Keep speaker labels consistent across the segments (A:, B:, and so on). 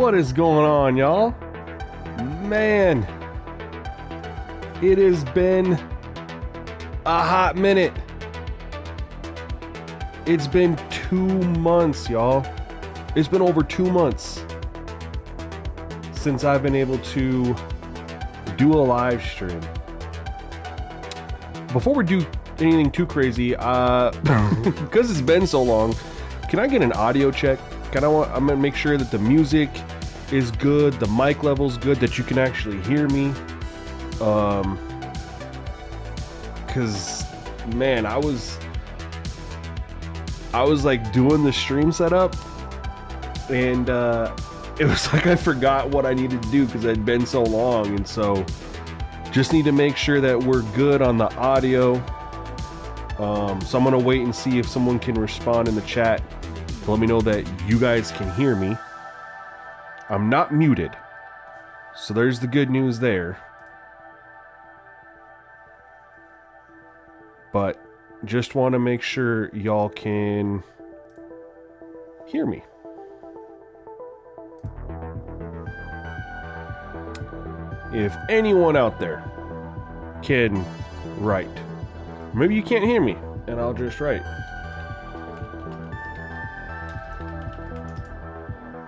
A: What is going on, y'all? Man, it has been a hot minute. It's been 2 months, y'all. It's been over 2 months since I've been able to do a live stream. Before we do anything too crazy, because it's been so long, can I get an audio check? I'm gonna make sure that the music is good, the mic level's good, that you can actually hear me. Cause man, I was like doing the stream setup, and it was like I forgot what I needed to do because it had been so long, and so just need to make sure that we're good on the audio. So I'm gonna wait and see if someone can respond in the chat to let me know that you guys can hear me. I'm not muted, so there's the good news there. But just want to make sure y'all can hear me. If anyone out there can write, maybe you can't hear me and I'll just write.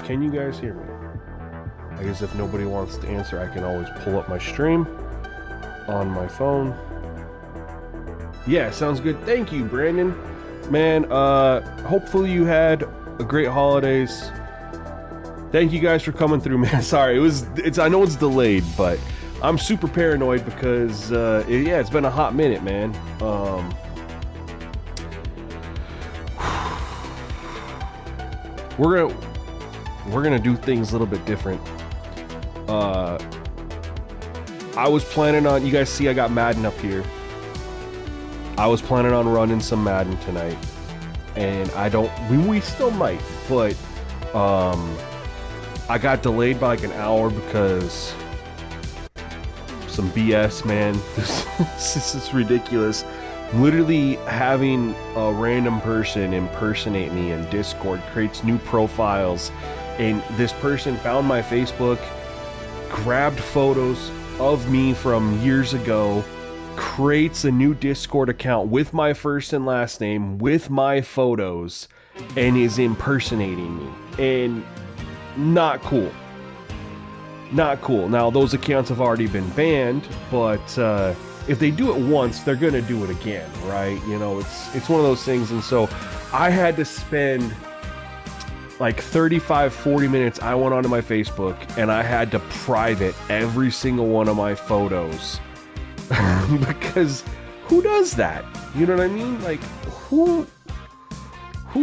A: Can you guys hear me? I guess if nobody wants to answer, I can always pull up my stream on my phone. Yeah, sounds good. Thank you, Brandon. Man, hopefully you had a great holidays. Thank you guys for coming through, man. Sorry, I know it's delayed, but I'm super paranoid because it's been a hot minute, man. We're gonna do things a little bit different. I was planning on, you guys see I got Madden up here. I was planning on running some Madden tonight, and we still might, but I got delayed by like an hour because some BS, man. This is ridiculous. Literally having a random person impersonate me in Discord creates new profiles, and this person found my Facebook, grabbed photos of me from years ago, creates a new Discord account with my first and last name, with my photos, and is impersonating me. And not cool. Not cool. Now, those accounts have already been banned, but if they do it once, they're gonna do it again, right? You know, it's one of those things. And so I had to spend like 35-40 minutes. I went onto my Facebook and I had to private every single one of my photos because who does that? You know what I mean? Like, who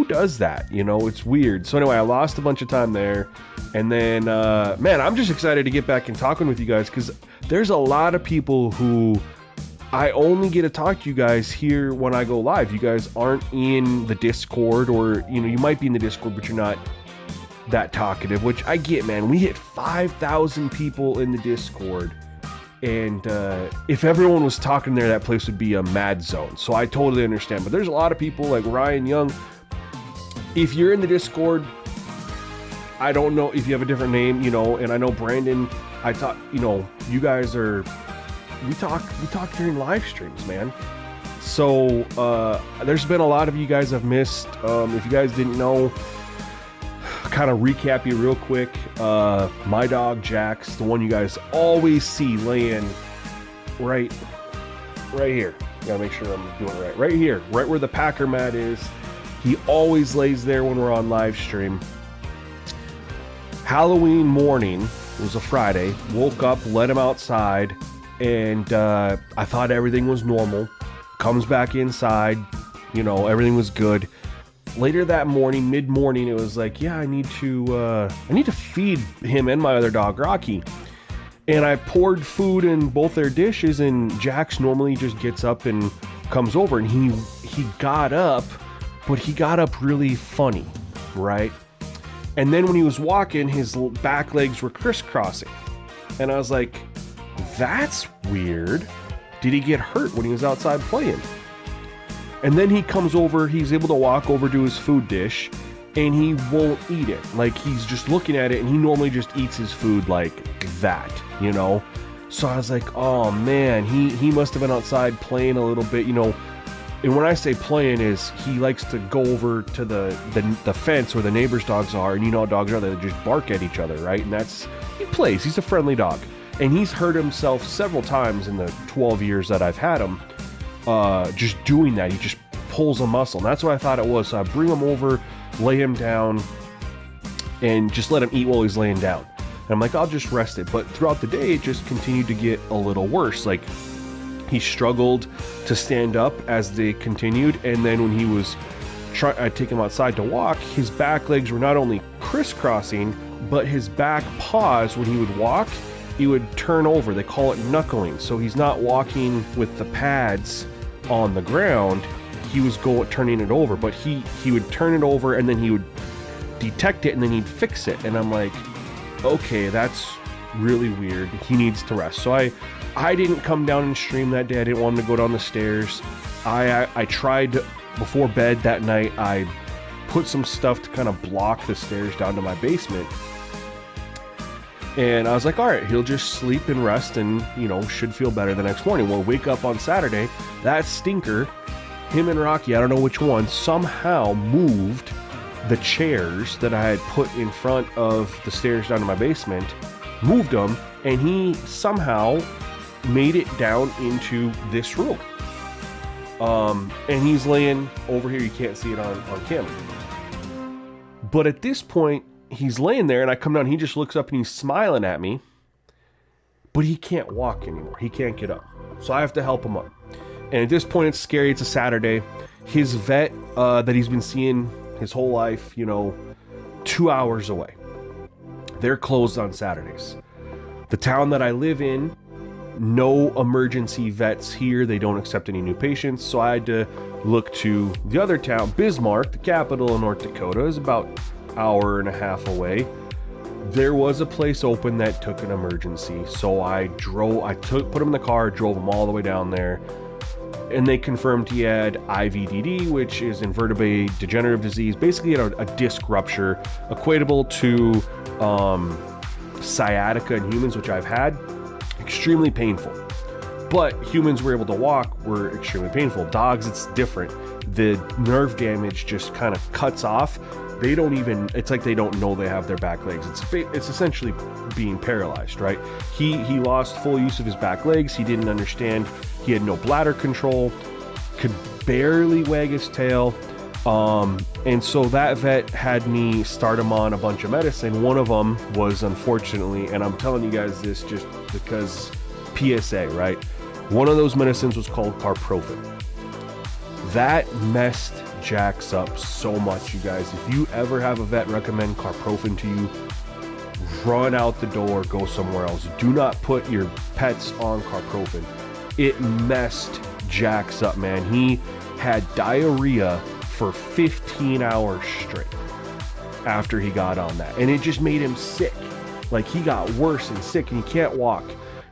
A: does that? You know, it's weird. So anyway, I lost a bunch of time there, and then man, I'm just excited to get back and talking with you guys, because there's a lot of people who I only get to talk to you guys here when I go live. You guys aren't in the Discord, or you know, you might be in the Discord, but you're not that talkative, which I get, man. We hit 5,000 people in the Discord, and if everyone was talking there, that place would be a mad zone. So I totally understand. But there's a lot of people like Ryan Young. If you're in the Discord, I don't know if you have a different name, you know, and I know Brandon, I thought, you know, you guys are, we talk during live streams, man. So there's been a lot of you guys I've missed. If you guys didn't know, kind of recap you real quick. My dog Jax, the one you guys always see laying right here. Gotta make sure I'm doing it right here, right where the Packer mat is. He always lays there when we're on live stream. Halloween morning, it was a Friday, woke up, let him outside, and I thought everything was normal. Comes back inside, you know, everything was good. Later that morning, mid-morning, it was like, yeah, I need to feed him and my other dog, Rocky. And I poured food in both their dishes, and Jax normally just gets up and comes over, and he got up, but he got up really funny, right? And then when he was walking, his back legs were crisscrossing. And I was like, that's weird. Did he get hurt when he was outside playing? And then he comes over, he's able to walk over to his food dish, and he won't eat it. Like, he's just looking at it, and he normally just eats his food like that, you know? So I was like, oh man, he must have been outside playing a little bit, you know. And when I say playing, is he likes to go over to the fence where the neighbors' dogs are, and you know how dogs are, they just bark at each other, right? And he plays, he's a friendly dog. And he's hurt himself several times in the 12 years that I've had him, just doing that. He just pulls a muscle, and that's what I thought it was. So I bring him over, lay him down, and just let him eat while he's laying down. And I'm like, I'll just rest it. But throughout the day, it just continued to get a little worse. Like, he struggled to stand up as they continued. And then when he was I'd take him outside to walk, his back legs were not only crisscrossing, but his back paws, when he would walk, he would turn over. They call it knuckling. So he's not walking with the pads on the ground. He was turning it over, but he would turn it over, and then he would detect it, and then he'd fix it. And I'm like, okay, that's really weird. He needs to rest. So I didn't come down and stream that day. I didn't want him to go down the stairs. I tried before bed that night. I put some stuff to kind of block the stairs down to my basement. And I was like, all right, he'll just sleep and rest and, you know, should feel better the next morning. Well, wake up on Saturday, that stinker, him and Rocky, I don't know which one, somehow moved the chairs that I had put in front of the stairs down to my basement, moved them, and he somehow made it down into this room. And he's laying over here. You can't see it on camera. But at this point, he's laying there, and I come down, he just looks up and he's smiling at me, but he can't walk anymore. He can't get up. So I have to help him up. And at this point, it's scary. It's a Saturday. His vet that he's been seeing his whole life, you know, 2 hours away. They're closed on Saturdays. The town that I live in, no emergency vets here. They don't accept any new patients. So I had to look to the other town, Bismarck, the capital of North Dakota, is about an hour and a half away. There was a place open that took an emergency. So put him in the car, drove him all the way down there. And they confirmed he had IVDD, which is invertebrate degenerative disease. Basically, he had a disc rupture, equatable to sciatica in humans, which I've had. Extremely painful. But humans were able to walk, were extremely painful. Dogs, it's different. The nerve damage just kind of cuts off. It's like they don't know they have their back legs. It's essentially being paralyzed, right? He lost full use of his back legs. He didn't understand. He had no bladder control, could barely wag his tail. And so that vet had me start him on a bunch of medicine. One of them was, unfortunately, and I'm telling you guys this just because PSA, right? One of those medicines was called carprofen. That messed Jax up so much, you guys. If you ever have a vet recommend carprofen to you, run out the door, go somewhere else. Do not put your pets on carprofen. It messed Jax up, man. He had diarrhea for 15 hours straight after he got on that. And it just made him sick. Like, he got worse and sick, and he can't walk.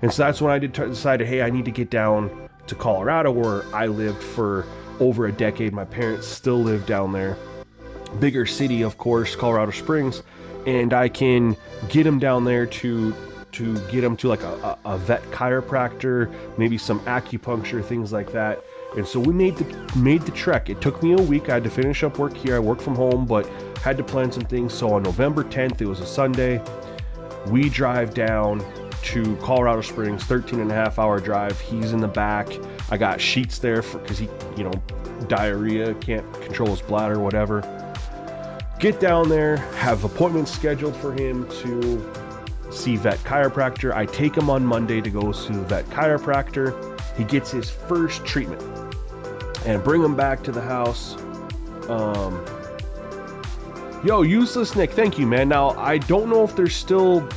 A: And so that's when I decided, hey, I need to get down to Colorado, where I lived for over a decade. My parents still live down there. Bigger city, of course, Colorado Springs. And I can get him down there to get him to like a vet chiropractor, maybe some acupuncture, things like that. And so we made the trek. It took me a week. I had to finish up work here. I work from home, but had to plan some things. So on November 10th, it was a Sunday, we drive down to Colorado Springs, 13.5-hour drive. He's in the back. I got sheets there because he, you know, diarrhea, can't control his bladder, whatever. Get down there, have appointments scheduled for him to see vet chiropractor. I take him on Monday to go see the vet chiropractor. He gets his first treatment and bring him back to the house. Yo, Useless Nick, thank you, man. Now, I don't know if there's still,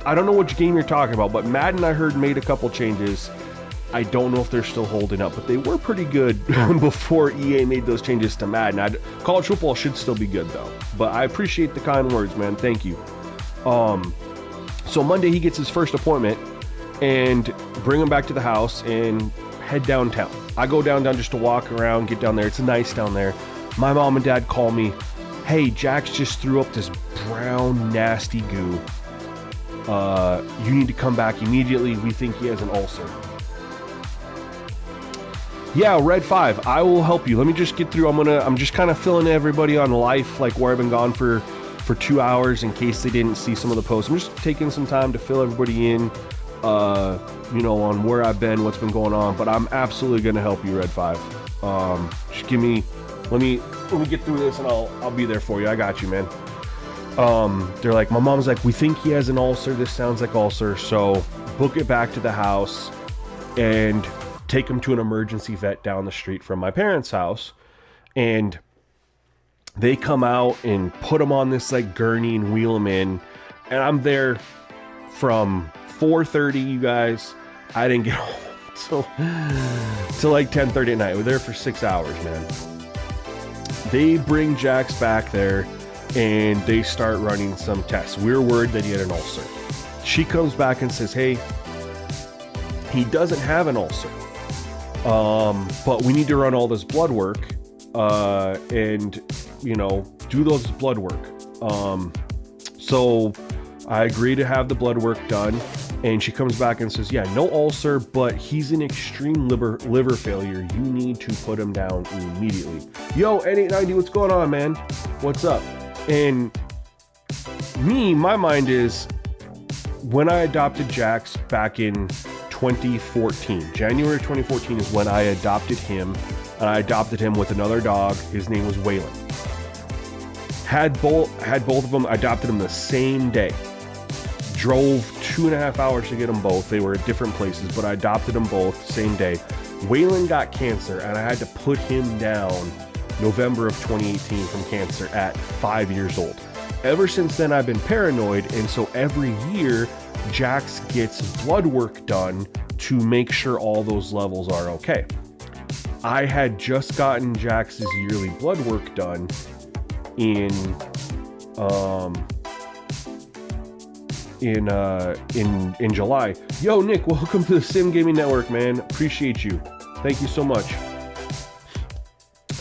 A: I don't know which game you're talking about, but Madden, I heard, made a couple changes. I don't know if they're still holding up, but they were pretty good before EA made those changes to Madden. College football should still be good, though. But I appreciate the kind words, man. Thank you. So Monday, he gets his first appointment, and bring him back to the house and head downtown. I go down just to walk around, get down there. It's nice down there. My mom and dad call me, hey, Jax just threw up this brown, nasty goo. You need to come back immediately. We think he has an ulcer. Yeah, Red 5, I will help you. Let me just get through. I'm just kind of filling everybody on life, like where I've been gone for 2 hours in case they didn't see some of the posts. I'm just taking some time to fill everybody in, you know, on where I've been, what's been going on, but I'm absolutely going to help you, Red 5. Just give me, let me get through this and I'll be there for you. I got you, man. They're like, my mom's like, we think he has an ulcer. This sounds like ulcer. So book it back to the house and take him to an emergency vet down the street from my parents' house. And they come out and put him on this like gurney and wheel him in. And I'm there from 4:30, you guys. I didn't get home till like 10:30 at night. We're there for 6 hours, man. They bring Jax back there and they start running some tests. We're worried that he had an ulcer. She comes back and says, hey, he doesn't have an ulcer. But we need to run all this blood work, and, you know, do those blood work. So I agree to have the blood work done. And she comes back and says, yeah, no ulcer, but he's in extreme liver failure. You need to put him down immediately. Yo, N890, what's going on, man? What's up? And my mind is, when I adopted Jax back in 2014, January 2014 is when I adopted him, and I adopted him with another dog. His name was Waylon. Had both of them, adopted them the same day. Drove 2.5 hours to get them both. They were at different places, but I adopted them both same day. Waylon got cancer, and I had to put him down November of 2018 from cancer at 5 years old. Ever since then, I've been paranoid, and so every year, Jax gets blood work done to make sure all those levels are okay. I had just gotten Jax's yearly blood work done in July. Yo, Nick, welcome to the Sim Gaming Network, man. Appreciate you. Thank you so much.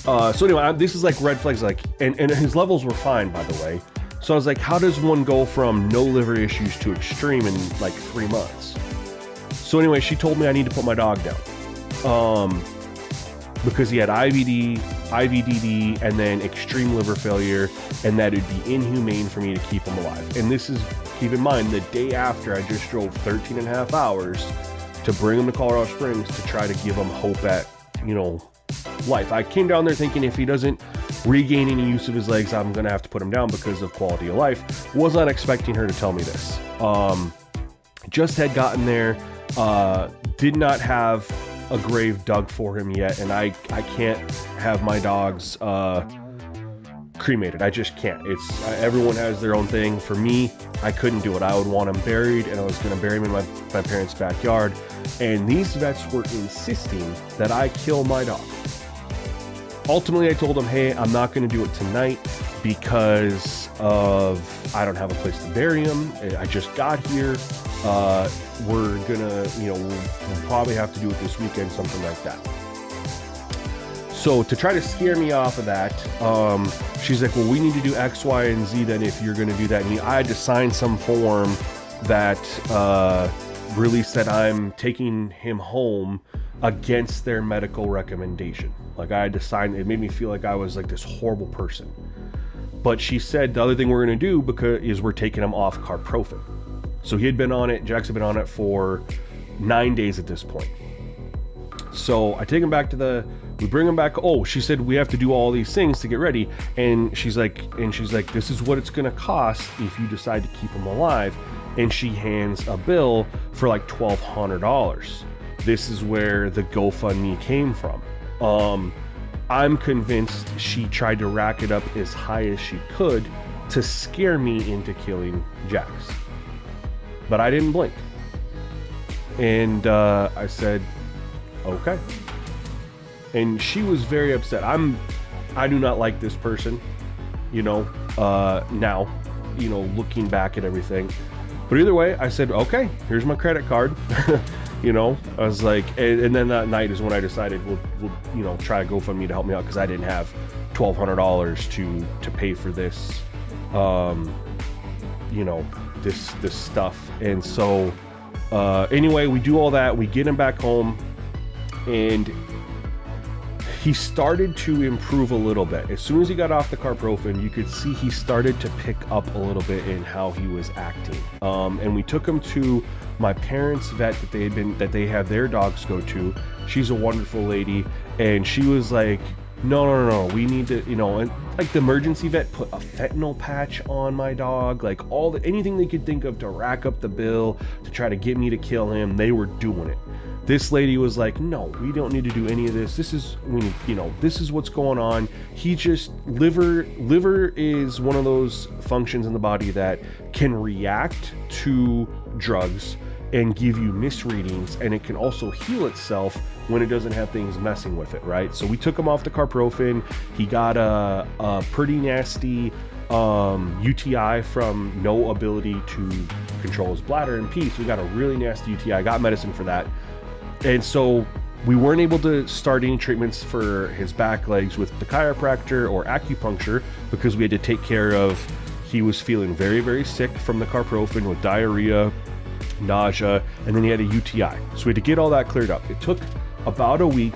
A: So anyway, this is like red flags, like, and his levels were fine, by the way. So I was like, how does one go from no liver issues to extreme in like 3 months? So anyway, she told me I need to put my dog down. Because he had IBD, IVDD, and then extreme liver failure, and that it'd be inhumane for me to keep him alive. And this is, keep in mind, the day after I just drove 13.5 hours to bring him to Colorado Springs to try to give him hope at, you know, life. I came down there thinking if he doesn't regain any use of his legs, I'm going to have to put him down because of quality of life. Was not expecting her to tell me this. Just had gotten there, did not have a grave dug for him yet, and I can't have my dogs cremated. I just can't. It's everyone has their own thing. For me, I couldn't do it. I would want him buried, and I was going to bury him in my parents' backyard, and these vets were insisting that I kill my dog. Ultimately, I told them, hey, I'm not going to do it tonight because of I don't have a place to bury him. I just got here. We're gonna, you know, we'll probably have to do it this weekend, something like that. So to try to scare me off of that, she's like, well, we need to do X, Y, and Z then if you're gonna do that. And I had to sign some form that really said I'm taking him home against their medical recommendation. Like I had to sign, it made me feel like I was like this horrible person. But she said the other thing we're gonna do is we're taking him off carprofen. So he had been on it, Jax had been on it for 9 days at this point. So I take him back we bring him back. Oh, she said we have to do all these things to get ready. And she's like, this is what it's gonna cost if you decide to keep him alive. And she hands a bill for like $1,200. This is where the GoFundMe came from. I'm convinced she tried to rack it up as high as she could to scare me into killing Jax. But I didn't blink. And I said, okay. And she was very upset. I do not like this person, you know, now, you know, looking back at everything. But either way, I said, okay, here's my credit card. You know, I was like, and then that night is when I decided we'll you know, try to GoFundMe to help me out because I didn't have $1,200 to pay for this, you know, this stuff. And so anyway, we do all that, we get him back home, and he started to improve a little bit. As soon as he got off the carprofen, you could see he started to pick up a little bit in how he was acting. And we took him to my parents' vet that they have their dogs go to. She's a wonderful lady, and she was like, no, we need to, you know, and like the emergency vet put a fentanyl patch on my dog, like anything they could think of to rack up the bill to try to get me to kill him, they were doing it. This lady was like, no, we don't need to do any of this. This is, you know, this is what's going on. He just, liver is one of those functions in the body that can react to drugs and give you misreadings, and it can also heal itself when it doesn't have things messing with it, right? So we took him off the carprofen. He got a pretty nasty UTI from no ability to control his bladder and pee. So we got a really nasty UTI. I got medicine for that. And so we weren't able to start any treatments for his back legs with the chiropractor or acupuncture because we had to take care of, he was feeling very, very sick from the carprofen with diarrhea, nausea, and then he had a UTI. So we had to get all that cleared up. It took about a week,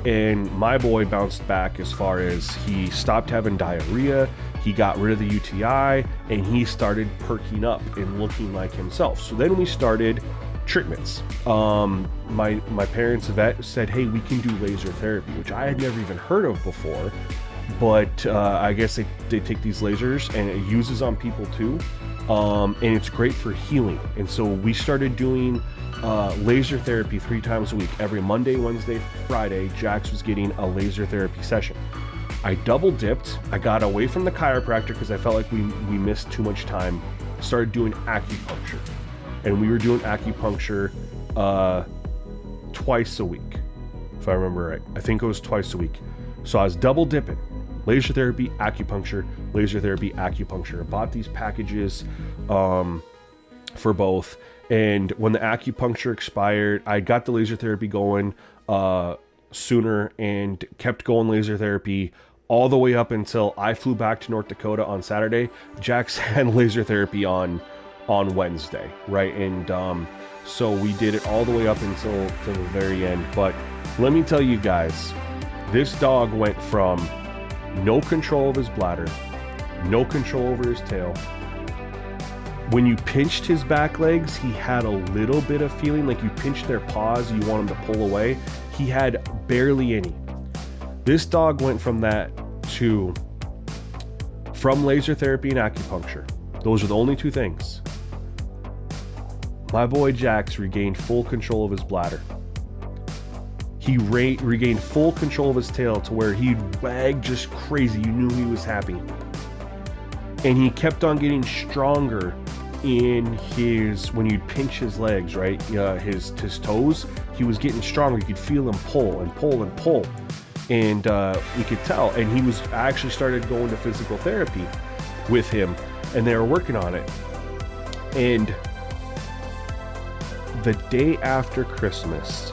A: and my boy bounced back as far as he stopped having diarrhea, he got rid of the UTI, and he started perking up and looking like himself. So then we started treatments. My parents' vet said, hey, we can do laser therapy, which I had never even heard of before, but I guess they take these lasers and it uses on people too, and it's great for healing. And so we started doing laser therapy 3 times a week. Every Monday, Wednesday, Friday, Jax was getting a laser therapy session. I double dipped. I got away from the chiropractor because I felt like we missed too much time. Started doing acupuncture. And we were doing acupuncture twice a week, if I remember right. I think it was twice a week. So I was double dipping. Laser therapy, acupuncture, laser therapy, acupuncture. I bought these packages for both. And when the acupuncture expired, I got the laser therapy going sooner and kept going laser therapy all the way up until I flew back to North Dakota on Saturday. Jax had laser therapy on Wednesday, right? And so we did it all the way up until the very end. But let me tell you guys, this dog went from no control of his bladder, no control over his tail. When you pinched his back legs, he had a little bit of feeling, like you pinched their paws, you want him to pull away. He had barely any. This dog went from that to, from laser therapy and acupuncture. Those are the only 2 things. My boy Jax regained full control of his bladder. He regained full control of his tail to where he'd wag just crazy. You knew he was happy. And he kept on getting stronger in his, when you'd pinch his legs, right? His toes, he was getting stronger. You could feel him pull and pull and pull. And we could tell. And he was actually started going to physical therapy with him, and they were working on it. And the day after Christmas,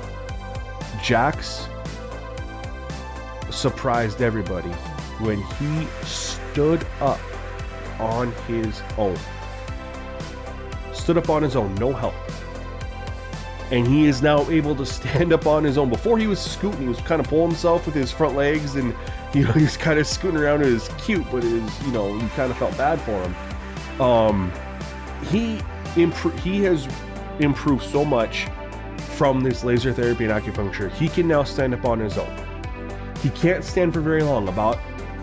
A: Jax surprised everybody when he stood up on his own. Stood up on his own, no help. And he is now able to stand up on his own. Before he was scooting, he was kind of pulling himself with his front legs, and he was kind of scooting around. It was cute, but it was, you kind of felt bad for him. He has improved so much from this laser therapy and acupuncture. He can now stand up on his own. He can't stand for very long, about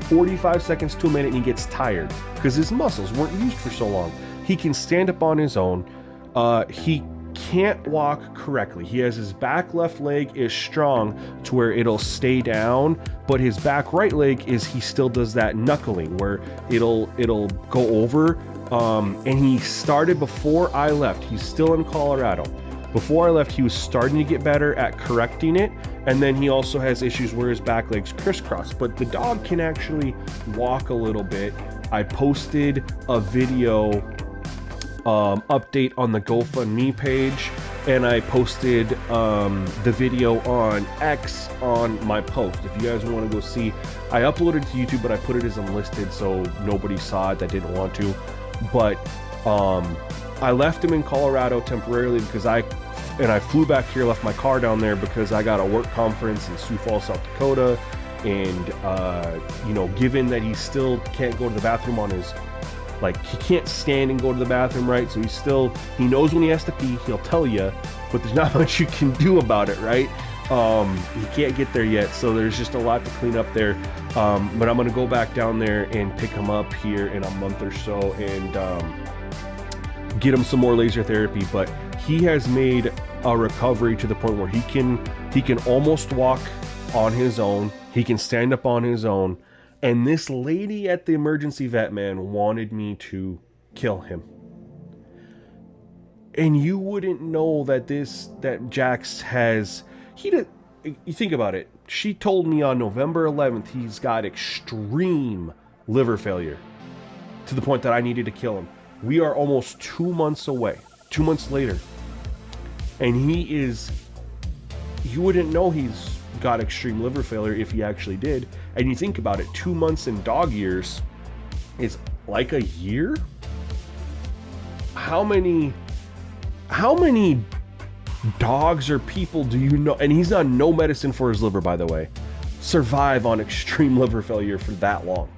A: 45 seconds to a minute, and he gets tired because his muscles weren't used for so long. He can stand up on his own. He can't walk correctly. He has his back left leg is strong to where it'll stay down, but his back right leg is, he still does that knuckling where it'll go over. And he started before I left. He's still in Colorado. Before I left, he was starting to get better at correcting it. And then he also has issues where his back legs crisscross. But the dog can actually walk a little bit. I posted a video update on the GoFundMe page and I posted the video on X on my post. If you guys want to go see, I uploaded to YouTube, but I put it as unlisted so nobody saw it that didn't want to. But I left him in Colorado temporarily because I flew back here, left my car down there because I got a work conference in Sioux Falls, South Dakota. And you know, given that he still can't go to the bathroom on his, like, he can't stand and go to the bathroom, right? So he knows when he has to pee, he'll tell you, but there's not much you can do about it, right? He can't get there yet, so there's just a lot to clean up there. But I'm gonna go back down there and pick him up here in a month or so and get him some more laser therapy. But he has made a recovery to the point where he can almost walk on his own. He can stand up on his own. And this lady at the emergency vet, man, wanted me to kill him. And you wouldn't know that Jax has, you think about it. She told me on November 11th he's got extreme liver failure to the point that I needed to kill him. We are almost 2 months away, 2 months later. And you wouldn't know he's got extreme liver failure if he actually did. And you think about it, 2 months in dog years is like a year. How many dogs or people do you know, and he's on no medicine for his liver, by the way, survive on extreme liver failure for that long,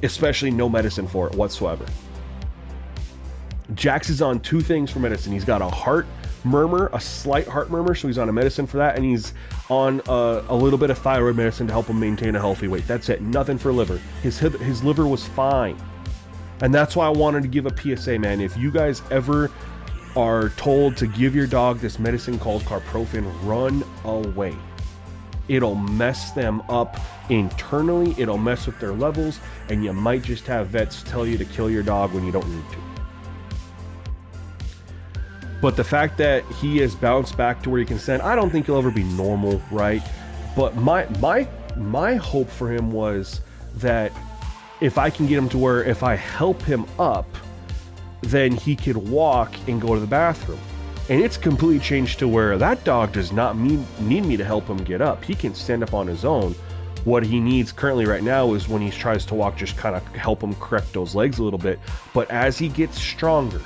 A: especially no medicine for it whatsoever? Jax is on two things for medicine. He's got a heart murmur, a slight heart murmur, so he's on a medicine for that, and he's on a little bit of thyroid medicine to help him maintain a healthy weight. That's it. Nothing for liver. His liver was fine. And that's why I wanted to give a PSA, man. If you guys ever are told to give your dog this medicine called carprofen, run away. It'll mess them up internally. It'll mess with their levels, and you might just have vets tell you to kill your dog when you don't need to. But the fact that he has bounced back to where he can stand, I don't think he'll ever be normal, right? But my hope for him was that if I can get him to where if I help him up, then he could walk and go to the bathroom. And it's completely changed to where that dog does not need me to help him get up. He can stand up on his own. What he needs currently right now is when he tries to walk, just kind of help him correct those legs a little bit. But as he gets stronger,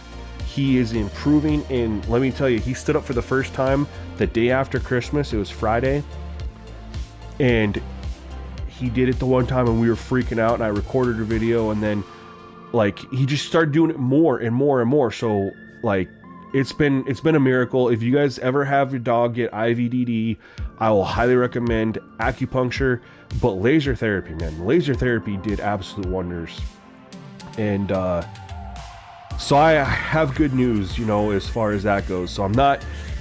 A: he is improving. And let me tell you, he stood up for the first time the day after Christmas. It was Friday. And he did it the one time and we were freaking out, and I recorded a video, and then like he just started doing it more and more and more. So like it's been a miracle. If you guys ever have your dog get IVDD, I will highly recommend acupuncture, but laser therapy, man. Laser therapy did absolute wonders. And so I have good news, you know, as far as that goes. So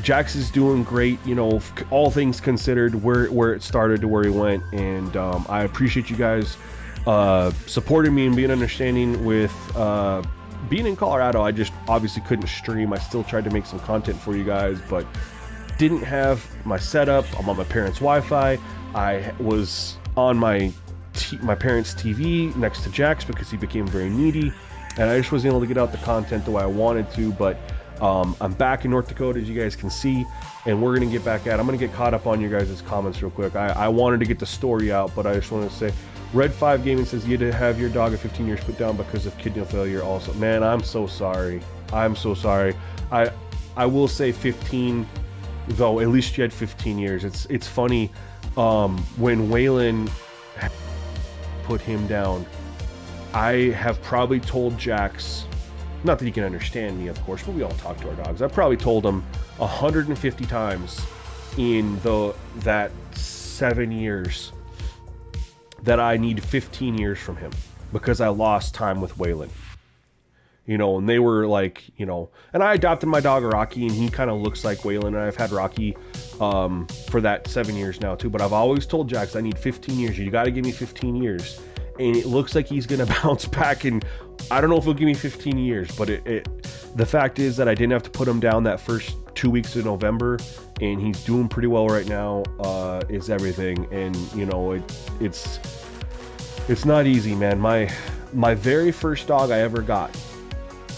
A: Jax is doing great, you know, all things considered, where it started to where he went. And I appreciate you guys supporting me and being understanding with being in Colorado. I just obviously couldn't stream. I still tried to make some content for you guys, but didn't have my setup. I'm on my parents' Wi-Fi. I was on my parents' TV next to Jax because he became very needy, and I just wasn't able to get out the content the way I wanted to. But I'm back in North Dakota, as you guys can see, and we're gonna get back at it. I'm gonna get caught up on your guys' comments real quick. I wanted to get the story out, but I just wanted to say, Red 5 Gaming says you had to have your dog at 15 years put down because of kidney failure also. Man, I'm so sorry. I'm so sorry. I will say 15, though. At least you had 15 years. It's funny. When Waylon put him down, I have probably told Jax, not that he can understand me, of course, but we all talk to our dogs. I probably told him 150 times in that 7 years that I need 15 years from him because I lost time with Waylon. You know, and they were like, you know, and I adopted my dog Rocky, and he kind of looks like Waylon, and I've had Rocky for that 7 years now too. But I've always told Jax, I need 15 years. You got to give me 15 years. And it looks like he's going to bounce back, and I don't know if he'll give me 15 years, but the fact is that I didn't have to put him down that first 2 weeks of November, and he's doing pretty well right now, is everything. And, you know, it's not easy, man. My very first dog I ever got,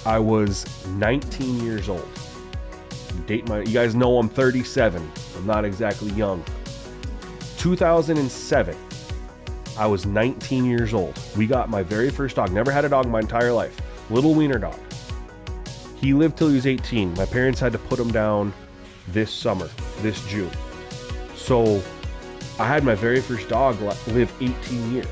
A: I was 19 years old. You guys know I'm 37. I'm not exactly young. 2007, I was 19 years old. We got my very first dog. Never had a dog in my entire life. Little wiener dog. He lived till he was 18. My parents had to put him down this summer, this June. So I had my very first dog live 18 years,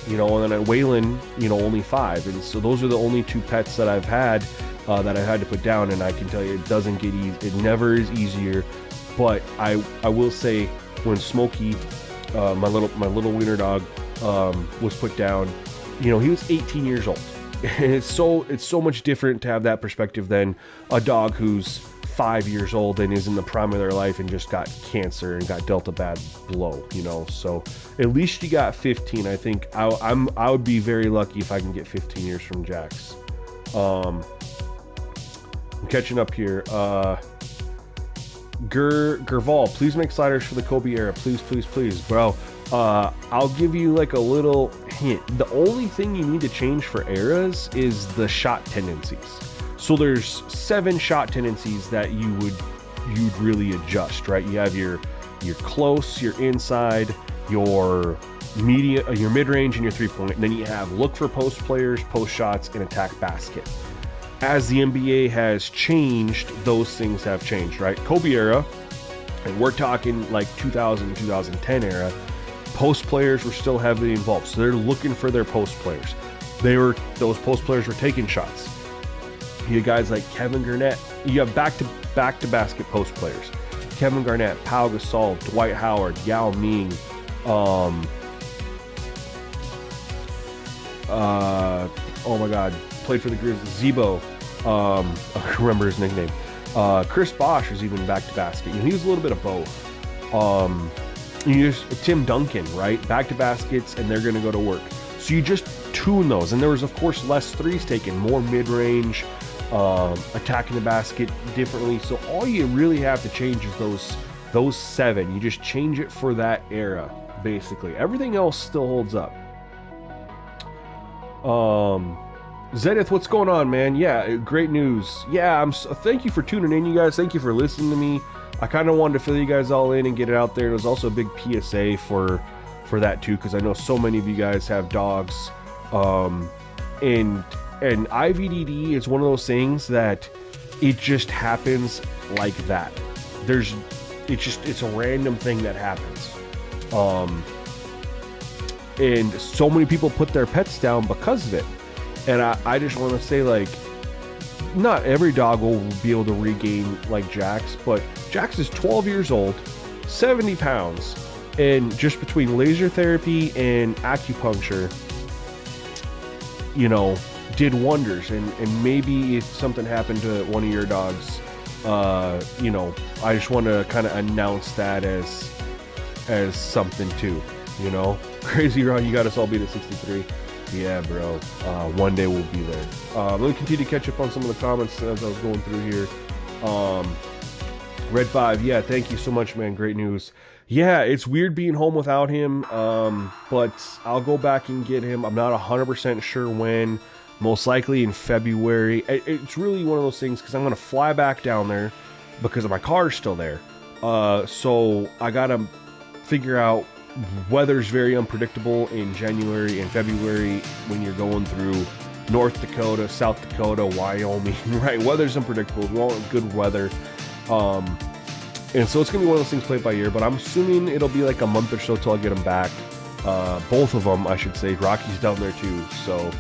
A: you know, and then Waylon, you know, only 5. And so those are the only 2 pets that I've had that I had to put down. And I can tell you, it doesn't get easy. It never is easier. But I will say, when Smokey, my little wiener dog, was put down, you know, he was 18 years old. And it's so much different to have that perspective than a dog who's 5 years old and is in the prime of their life and just got cancer and got dealt a bad blow, you know. So at least you got 15. I think I would be very lucky if I can get 15 years from Jax. I'm catching up here. Gerval, please make sliders for the Kobe era, please, bro. I'll give you like a little hint. The only thing you need to change for eras is the shot tendencies. So there's 7 shot tendencies that you'd really adjust, right? You have your close, your inside, your medium, your mid-range, and your 3-point. And then you have look for post players, post shots, and attack basket. As the NBA has changed, those things have changed, right? Kobe era, and we're talking like 2000, 2010 era, post players were still heavily involved. So they're looking for their post players. Those post players were taking shots. You have guys like Kevin Garnett. You have back to basket post players. Kevin Garnett, Pau Gasol, Dwight Howard, Yao Ming, oh my God, played for the Grizzlies. Zebo, I remember his nickname. Chris Bosh was even back to basket. You know, he was a little bit of both. Tim Duncan, right? Back to baskets, and they're going to go to work. So you just tune those. And there was, of course, less threes taken, more mid-range, attacking the basket differently. So all you really have to change is those 7. You just change it for that era, basically. Everything else still holds up. Zenith, what's going on, man? Yeah, great news. Yeah, thank you for tuning in, you guys. Thank you for listening to me. I kind of wanted to fill you guys all in and get it out there. It was also a big PSA for that too, because I know so many of you guys have dogs. And IVDD is one of those things that it just happens like that. It's a random thing that happens. And so many people put their pets down because of it. And I just want to say, like, not every dog will be able to regain like Jax, but Jax is 12 years old, 70 pounds, and just between laser therapy and acupuncture, you know, did wonders. And maybe if something happened to one of your dogs, you know, I just want to kind of announce that as something too, you know. Crazy Ron, you got us all beat at 63. Yeah, bro. One day we'll be there. Let me continue to catch up on some of the comments as I was going through here. Red 5, yeah, thank you so much, man. Great news. Yeah, it's weird being home without him, but I'll go back and get him. I'm not 100% sure when. Most likely in February. It's really one of those things because I'm going to fly back down there because my car's still there. So I got to figure out. Weather's very unpredictable in January and February when you're going through North Dakota, South Dakota, Wyoming, right? Weather's unpredictable. We want good weather. And so it's going to be one of those things played by ear, but I'm assuming it'll be like a month or so till I get them back. Both of them, I should say. Rocky's down there too. So,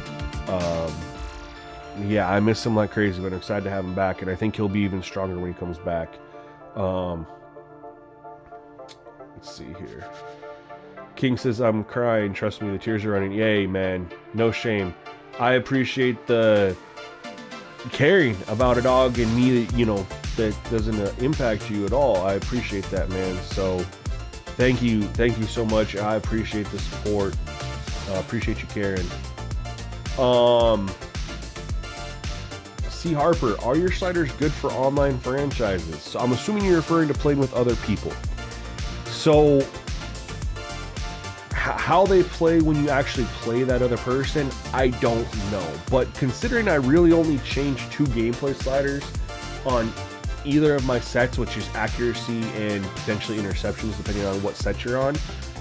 A: yeah, I miss him like crazy, but I'm excited to have him back, and I think he'll be even stronger when he comes back. Let's see here. King says, I'm crying. Trust me, the tears are running. Yay, man. No shame. I appreciate the caring about a dog and me that, you know, that doesn't impact you at all. I appreciate that, man. So thank you. Thank you so much. I appreciate the support. Appreciate you caring. C. Harper, are your sliders good for online franchises? So I'm assuming you're referring to playing with other people. So how they play when you actually play that other person, I don't know. But considering I really only changed 2 gameplay sliders on either of my sets, which is accuracy and potentially interceptions, depending on what set you're on,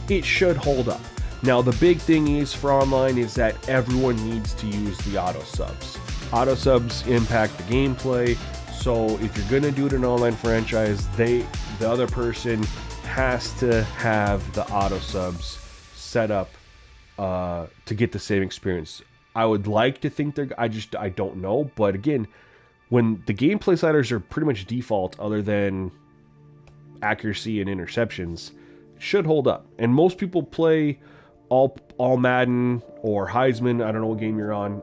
A: it should hold up. Now, the big thing is for online is that everyone needs to use the auto subs. Auto subs impact the gameplay, so if you're gonna do it in an online franchise, the other person has to have the auto subs set up to get the same experience. I would like to think I don't know, but again, when the gameplay sliders are pretty much default other than accuracy and interceptions, it should hold up. And most people play all Madden or Heisman, I don't know what game you're on,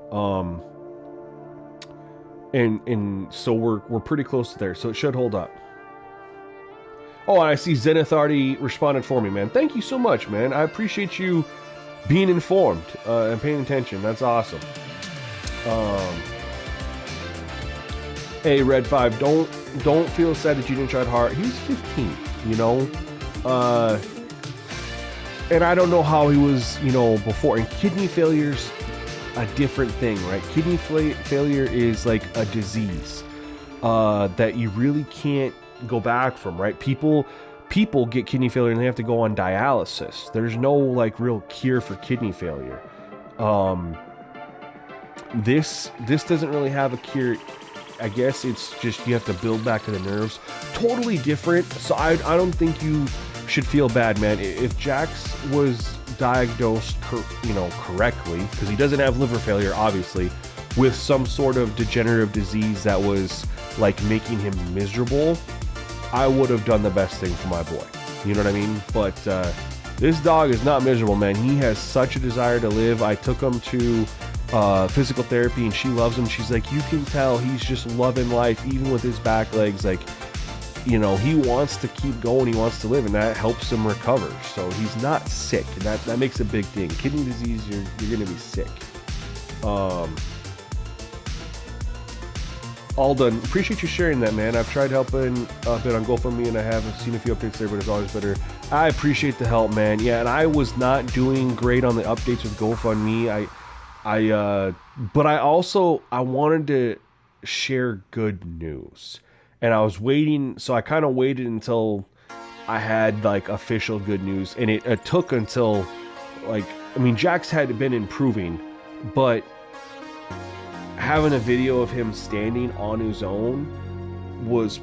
A: and so we're pretty close to there, so it should hold up. Oh, and I see Zenith already responded for me, man. Thank you so much, man. I appreciate you being informed and paying attention. That's awesome. Hey, Red 5, don't feel sad that you didn't try hard. He was 15, you know? And I don't know how he was, you know, before. And kidney failure's a different thing, right? Kidney failure is like a disease that you really can't go back from, right? People get kidney failure and they have to go on dialysis. There's no like real cure for kidney failure. This doesn't really have a cure. I guess it's just you have to build back to the nerves. Totally different. So I don't think you should feel bad, man. If Jax was diagnosed correctly, because he doesn't have liver failure, obviously, with some sort of degenerative disease that was like making him miserable, I would have done the best thing for my boy. You know what I mean? But this dog is not miserable, man. He has such a desire to live. I took him to physical therapy and she loves him. She's like, you can tell he's just loving life, even with his back legs. Like, you know, he wants to keep going. He wants to live, and that helps him recover. So he's not sick, and that makes a big thing. Kidney disease, you're going to be sick. All done. Appreciate you sharing that, man. I've tried helping a bit on GoFundMe, and I have seen a few updates there, but it's always better. I appreciate the help, man. Yeah, and I was not doing great on the updates with GoFundMe. But I wanted to share good news, and I was waiting. So I kind of waited until I had like official good news, and it took until like, I mean, Jax had been improving, but having a video of him standing on his own was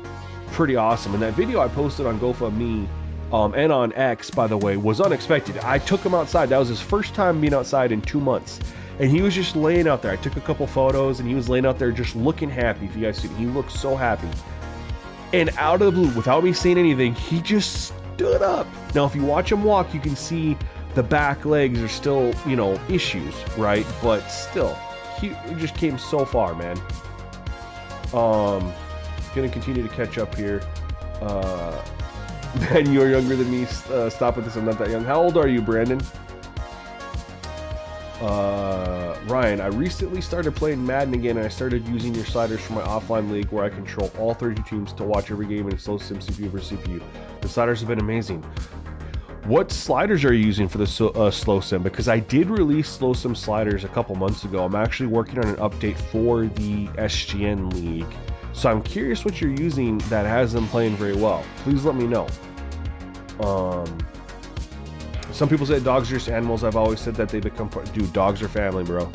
A: pretty awesome. And that video I posted on GoFundMe and on X, by the way, was unexpected. I took him outside. That was his first time being outside in 2 months. And he was just laying out there. I took a couple photos, and he was laying out there just looking happy. If you guys see, he looked so happy. And out of the blue, without me saying anything, he just stood up. Now, if you watch him walk, you can see the back legs are still, you know, issues, right? But still, he just came so far, man. Gonna continue to catch up here. Man, you're younger than me. Stop with this. I'm not that young. How old are you, Brandon? Ryan, I recently started playing Madden again, and I started using your sliders for my offline league where I control all 30 teams to watch every game in slow sim CPU versus CPU. The sliders have been amazing. What sliders are you using for the slow sim? Because I did release slow sim sliders a couple months ago. I'm actually working on an update for the SGN league, so I'm curious what you're using that has them playing very well. Please let me know. Some people say dogs are just animals. I've always said that they become part. Dude, dogs are family, bro.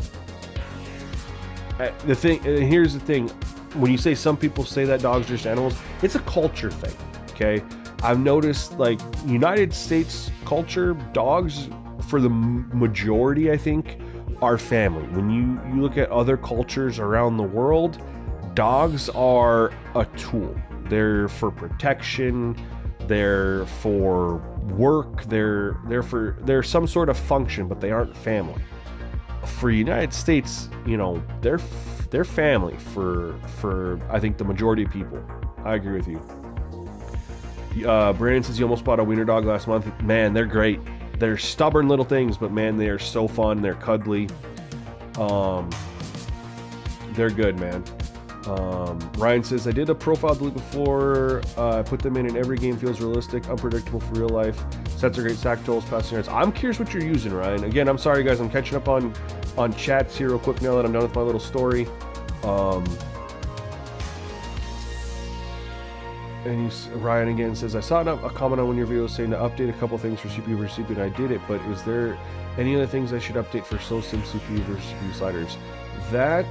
A: Here's the thing. When you say some people say that dogs are just animals, it's a culture thing, okay? I've noticed, like, United States culture, dogs, for the majority, I think, are family. When you look at other cultures around the world, dogs are a tool. They're for protection. They're for work. They're some sort of function, but they aren't family. For United States, you know, they're family for I think the majority of people. I agree with you. Brandon says you almost bought a wiener dog last month. Man, they're great. They're stubborn little things, but man, they are so fun. They're cuddly. They're good, man. Ryan says, I did a profile delete before. I put them in, and every game feels realistic, unpredictable for real life. Sets are great, sack totals, passing yards. I'm curious what you're using, Ryan. Again, I'm sorry, guys. I'm catching up on chats here real quick now that I'm done with my little story. And Ryan again says, I saw a comment on one of your videos saying to update a couple things for CPU versus CPU, and I did it, but is there any other things I should update for slow sim CPU versus CPU sliders? That...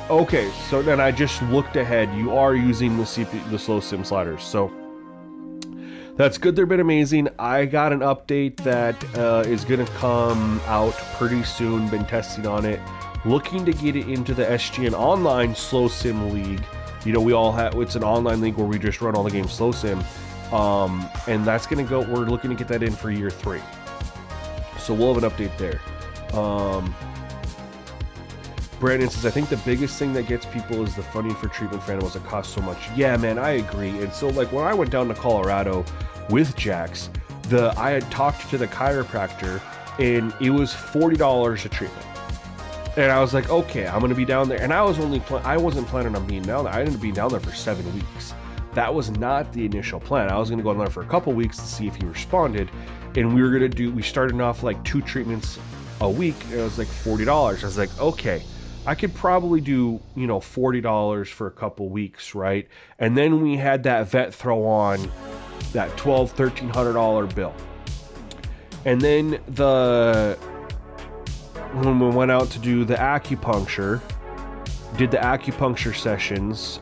A: Okay, so then I just looked ahead. You are using the slow sim sliders, so that's good. They've been amazing. I got an update that is going to come out pretty soon. Been testing on it, looking to get it into the SGN Online Slow Sim League. You know, we all have, it's an online league where we just run all the games slow sim. And that's going to go, we're looking to get that in for year 3. So we'll have an update there. Brandon says, I think the biggest thing that gets people is the funding for treatment for animals that costs so much. Yeah, man, I agree. And so, like, when I went down to Colorado with Jax, I had talked to the chiropractor, and it was $40 a treatment. And I was like, okay, I'm going to be down there. And I was I wasn't planning on being down there. I ended up being down there for 7 weeks. That was not the initial plan. I was going to go down there for a couple weeks to see if he responded. And we started off like 2 treatments a week. And it was like $40. I was like, okay, I could probably do, you know, $40 for a couple weeks, right? And then we had that vet throw on that $1,200-$1,300 bill. And then when we went out to do the acupuncture, did the acupuncture sessions,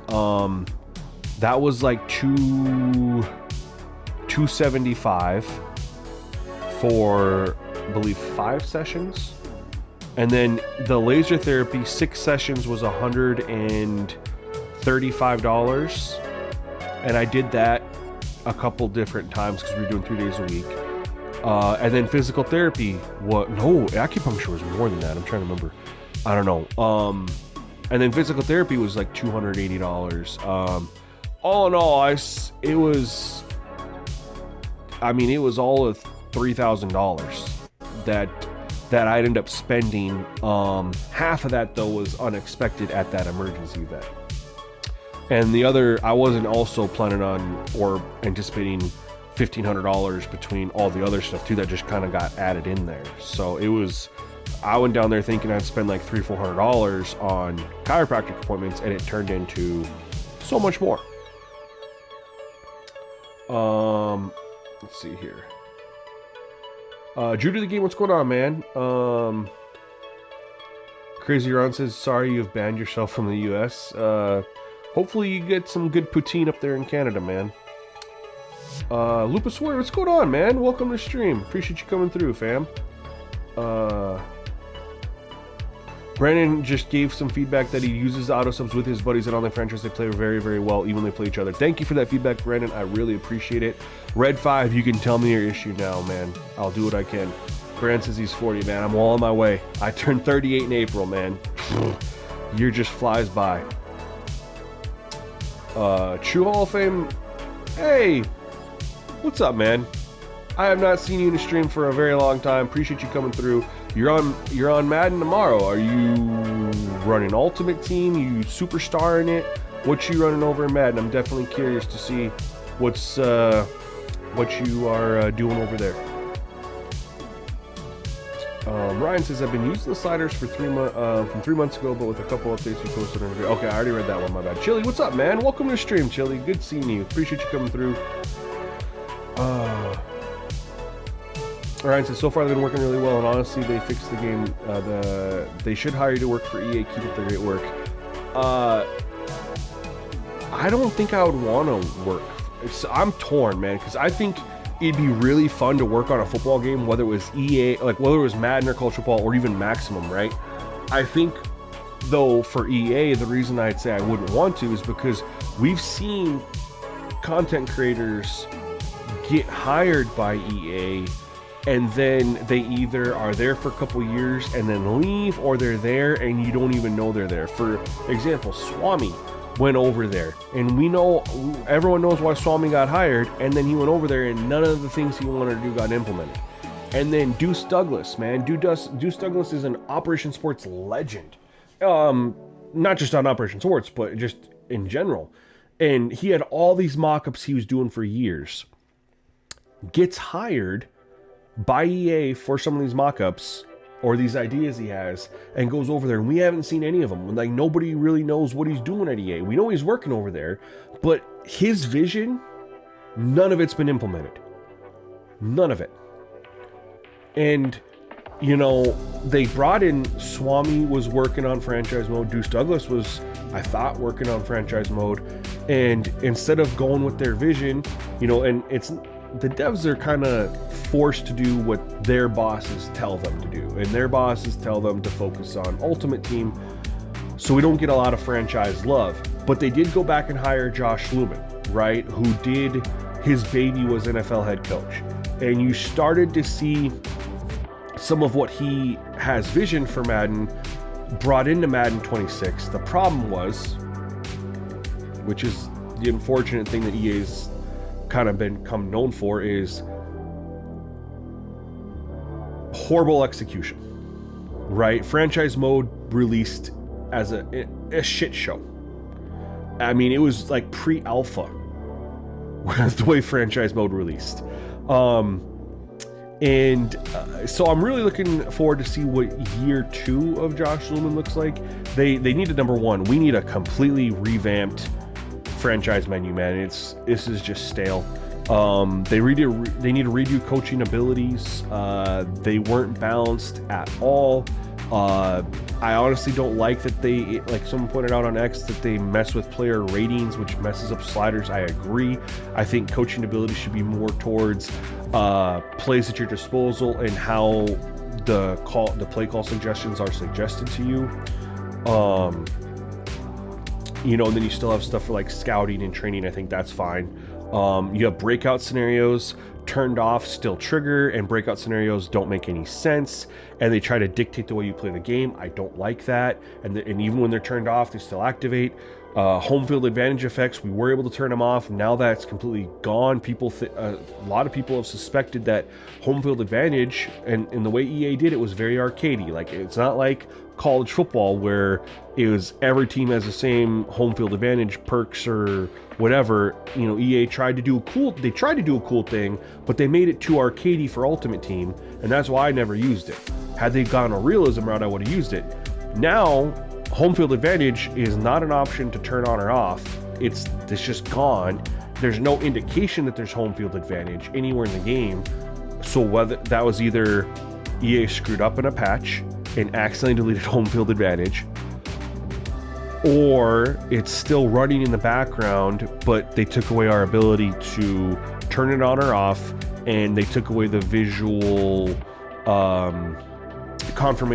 A: that was like $275 for, I believe, 5 sessions. And then the laser therapy, 6 sessions was $135. And I did that a couple different times because we were doing 3 days a week. And then physical therapy, acupuncture was more than that. I'm trying to remember. I don't know. And then physical therapy was like $280. All in all, it was all of $3,000 that I'd end up spending. Half of that though was unexpected at that emergency event. And the other, I wasn't also planning on or anticipating $1,500 between all the other stuff too that just kind of got added in there. So I went down there thinking I'd spend like $300-$400 on chiropractic appointments, and it turned into so much more. Let's see here. Drew to the game, what's going on, man? Crazy Ron says, sorry you've banned yourself from the US. Hopefully you get some good poutine up there in Canada, man. Lupus Warrior, what's going on, man? Welcome to the stream. Appreciate you coming through, fam. Brandon just gave some feedback that he uses auto subs with his buddies in online franchise. They play very, very well, even when they play each other. Thank you for that feedback, Brandon. I really appreciate it. Red 5, you can tell me your issue now, man. I'll do what I can. Brand says he's 40, man. I'm well on my way. I turned 38 in April, man. Year just flies by. True Hall of Fame. Hey, what's up, man? I have not seen you in a stream for a very long time. Appreciate you coming through. You're on Madden tomorrow. Are you running Ultimate Team? You superstar in it? What you running over in Madden? I'm definitely curious to see what you are doing over there. Ryan says, I've been using the sliders for from 3 months ago, but with a couple updates you posted on video. Okay, I already read that one, my bad. Chili, what's up, man? Welcome to the stream, Chili. Good seeing you. Appreciate you coming through. Ryan says, so far they've been working really well, and honestly, they fixed the game. They should hire you to work for EA. Keep up the great work. I don't think I would want to work. I'm torn, man, because I think it'd be really fun to work on a football game, whether it was EA, like whether it was Madden or College Football or even Maximum, right? I think, though, for EA, the reason I'd say I wouldn't want to is because we've seen content creators get hired by EA, and then they either are there for a couple years and then leave, or they're there and you don't even know they're there. For example, Swami went over there, and everyone knows why Swami got hired, and then he went over there and none of the things he wanted to do got implemented. And then Deuce Douglas, man. Deuce Douglas is an Operation Sports legend. Not just on Operation Sports, but just in general. And he had all these mock-ups he was doing for years. Gets hired by EA for some of these mock-ups, or these ideas he has, and goes over there, and we haven't seen any of them. Like, nobody really knows what he's doing at EA. We know he's working over there, but his vision, none of it's been implemented. None of it. And, you know, they brought in, Swami was working on franchise mode, Deuce Douglas was, I thought, working on franchise mode, and instead of going with their vision, you know, and it's, the devs are kind of forced to do what their bosses tell them to do, and their bosses tell them to focus on Ultimate Team, so we don't get a lot of franchise love. But they did go back and hire Josh Lumen, right, who did, his baby was NFL head coach, and you started to see some of what he has vision for Madden brought into Madden 26. The problem was, which is the unfortunate thing that EA's kind of become known for, is horrible execution, right? Franchise mode released as a shit show. I mean, it was like pre-alpha the way franchise mode released. So I'm really looking forward to see what year 2 of Josh Lumen looks like. They need a number one. We need a completely revamped franchise menu, man. This is just stale. They need to redo coaching abilities. They weren't balanced at all. I honestly don't like that they, like someone pointed out on X, that they mess with player ratings, which messes up sliders. I agree. I think coaching ability should be more towards plays at your disposal and how the play call suggestions are suggested to you. You know, and then you still have stuff for like scouting and training. I think that's fine. You have breakout scenarios turned off, still trigger, and breakout scenarios don't make any sense, and they try to dictate the way you play the game. I don't like that. And even when they're turned off, they still activate. Home field advantage effects, we were able to turn them off. Now that's completely gone. A lot of people have suspected that home field advantage, and the way EA did it was very arcadey. Like, it's not like college football where it was every team has the same home field advantage perks or whatever. You know, EA tried to do a cool thing, but they made it too arcadey for Ultimate Team, and that's why I never used it. Had they gone a realism route, I would have used it. Now, home field advantage is not an option to turn on or off. It's just gone. There's no indication that there's home field advantage anywhere in the game. So whether that was either EA screwed up in a patch and accidentally deleted home field advantage, or it's still running in the background, but they took away our ability to turn it on or off, and they took away the visual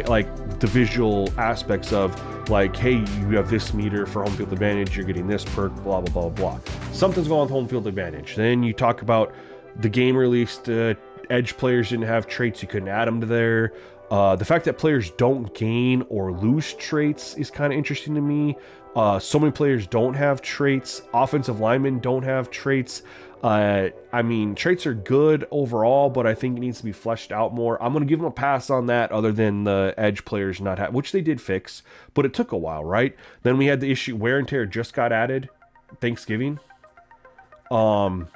A: like the visual aspects of, like, hey, you have this meter for home field advantage, you're getting this perk, blah blah blah blah. Something's going on with home field advantage. Then you talk about the game released, edge players didn't have traits, you couldn't add them to there. The fact that players don't gain or lose traits is kind of interesting to me. So many players don't have traits. Offensive linemen don't have traits. I mean, traits are good overall, but I think it needs to be fleshed out more. I'm going to give them a pass on that, other than the edge players not have, which they did fix, but it took a while, right? Then we had the issue, wear and tear just got added Thanksgiving. And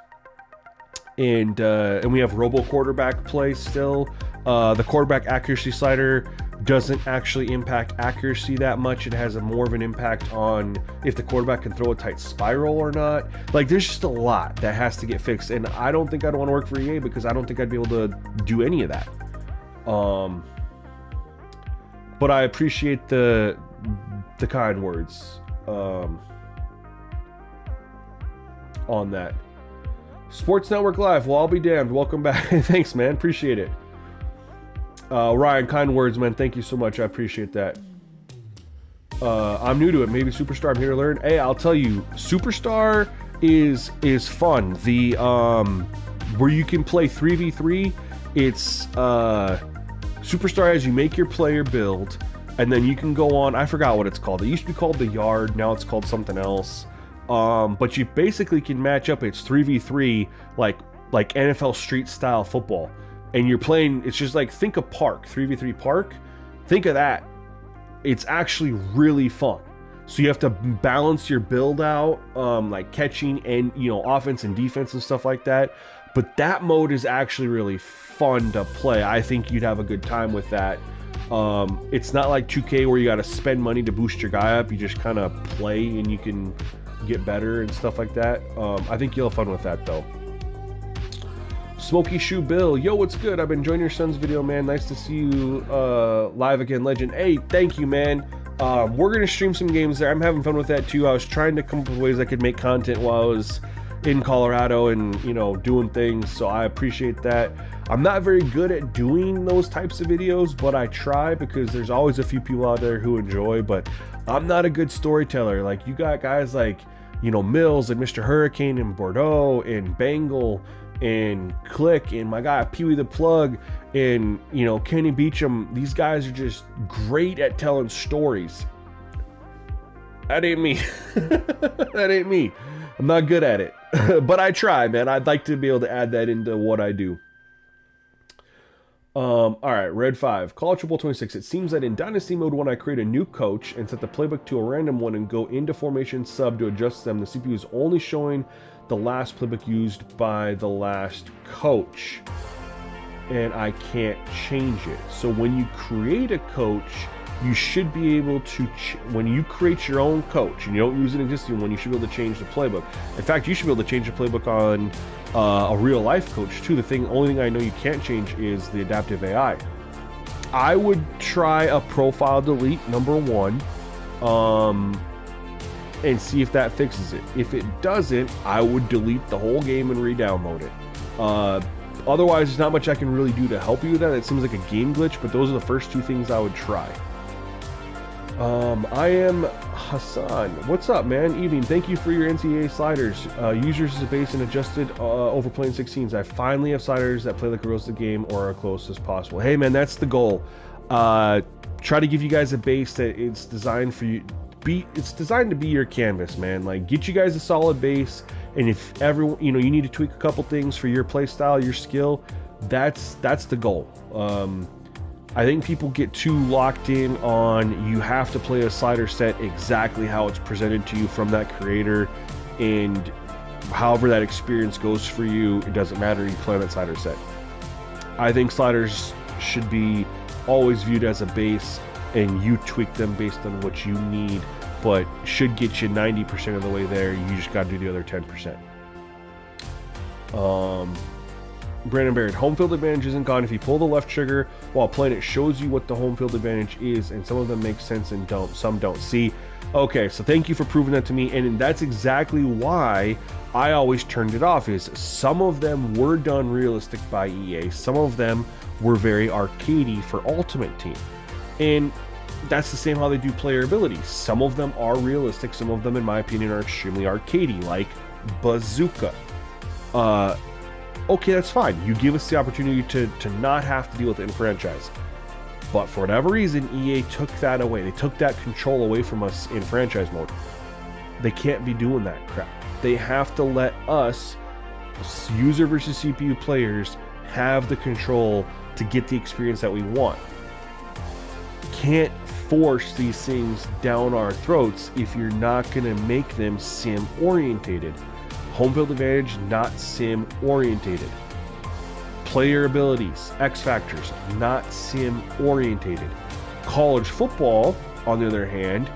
A: we have robo quarterback play still. The quarterback accuracy slider doesn't actually impact accuracy that much. It has more of an impact on if the quarterback can throw a tight spiral or not. Like, there's just a lot that has to get fixed, and I don't think I'd want to work for EA because I don't think I'd be able to do any of that. But I appreciate the kind words on that. Sports Network Live, well, I'll be damned. Welcome back. Thanks, man. Appreciate it. Ryan, kind words, man. Thank you so much. I appreciate that. I'm new to it. Maybe Superstar. I'm here to learn. Hey, I'll tell you, Superstar is fun. The where you can play 3v3. It's Superstar as you make your player build, and then you can go on. I forgot what it's called. It used to be called the Yard. Now it's called something else. But you basically can match up. It's 3v3 like NFL street style football. And you're playing, it's just like, think of Park, 3v3 Park. Think of that. It's actually really fun. So you have to balance your build out, like catching and, you know, offense and defense and stuff like that. But that mode is actually really fun to play. I think you'd have a good time with that. It's not like 2K where you got to spend money to boost your guy up. You just kind of play and you can get better and stuff like that. I think you'll have fun with that though. Smoky Shoe Bill, yo, what's good? I've been enjoying your son's video, man. Nice to see you live again, legend. Hey, thank you, man. We're gonna stream some games there. I'm having fun with that too. I was trying to come up with ways I could make content while I was in Colorado and, you know, doing things, so I appreciate that. I'm not very good at doing those types of videos, but I try because there's always a few people out there who enjoy, but I'm not a good storyteller. Like, you got guys like, you know, Mills and Mr. Hurricane and Bordeaux and Bangle and Click and my guy Pee Wee the Plug and, you know, Kenny Beecham. These guys are just great at telling stories. That ain't me. That ain't me. I'm not good at it. But I try, man. I'd like to be able to add that into what I do. Alright, Red 5. College Football 26. It seems that in Dynasty Mode, when I create a new coach and set the playbook to a random one and go into formation sub to adjust them, the CPU is only showing the last playbook used by the last coach. And I can't change it. So when you create a coach, you should be able to, when you create your own coach and you don't use an existing one, you should be able to change the playbook. In fact, you should be able to change the playbook on a real life coach too. Only thing I know you can't change is the adaptive AI. I would try a profile delete #1 and see if that fixes it. If it doesn't, I would delete the whole game and re-download it. Otherwise, there's not much I can really do to help you with that. It seems like a game glitch, but those are the first two things I would try. I am Hassan. What's up, man? Evening. Thank you for your NCAA sliders. Users as a base and adjusted over playing 16s. I finally have sliders that play like a roasted game or are close as possible. Hey, man, that's the goal. Try to give you guys a base that it's designed for you. It's designed to be your canvas, man. Like, get you guys a solid base, and if everyone, you know, you need to tweak a couple things for your play style, your skill, that's the goal. I think people get too locked in on you have to play a slider set exactly how it's presented to you from that creator, and however that experience goes for you, it doesn't matter, you play on that slider set. I think sliders should be always viewed as a base, and you tweak them based on what you need, but should get you 90% of the way there. You just got to do the other 10%. Brandon Barrett, home field advantage isn't gone. If you pull the left trigger while playing, it shows you what the home field advantage is, and some of them make sense and don't. Some don't. See, okay, so thank you for proving that to me, and that's exactly why I always turned it off. Is some of them were done realistic by EA, some of them were very arcadey for Ultimate Team, and that's the same how they do player abilities. Some of them are realistic, some of them, in my opinion, are extremely arcadey, like Bazooka. Okay, that's fine. You give us the opportunity to not have to deal with it in franchise. But for whatever reason, EA took that away. They took that control away from us in franchise mode. They can't be doing that crap. They have to let us, user versus CPU players, have the control to get the experience that we want. Can't force these things down our throats if you're not going to make them sim orientated. Home field advantage, not sim orientated. Player abilities, X factors, not sim orientated. College football, on the other hand,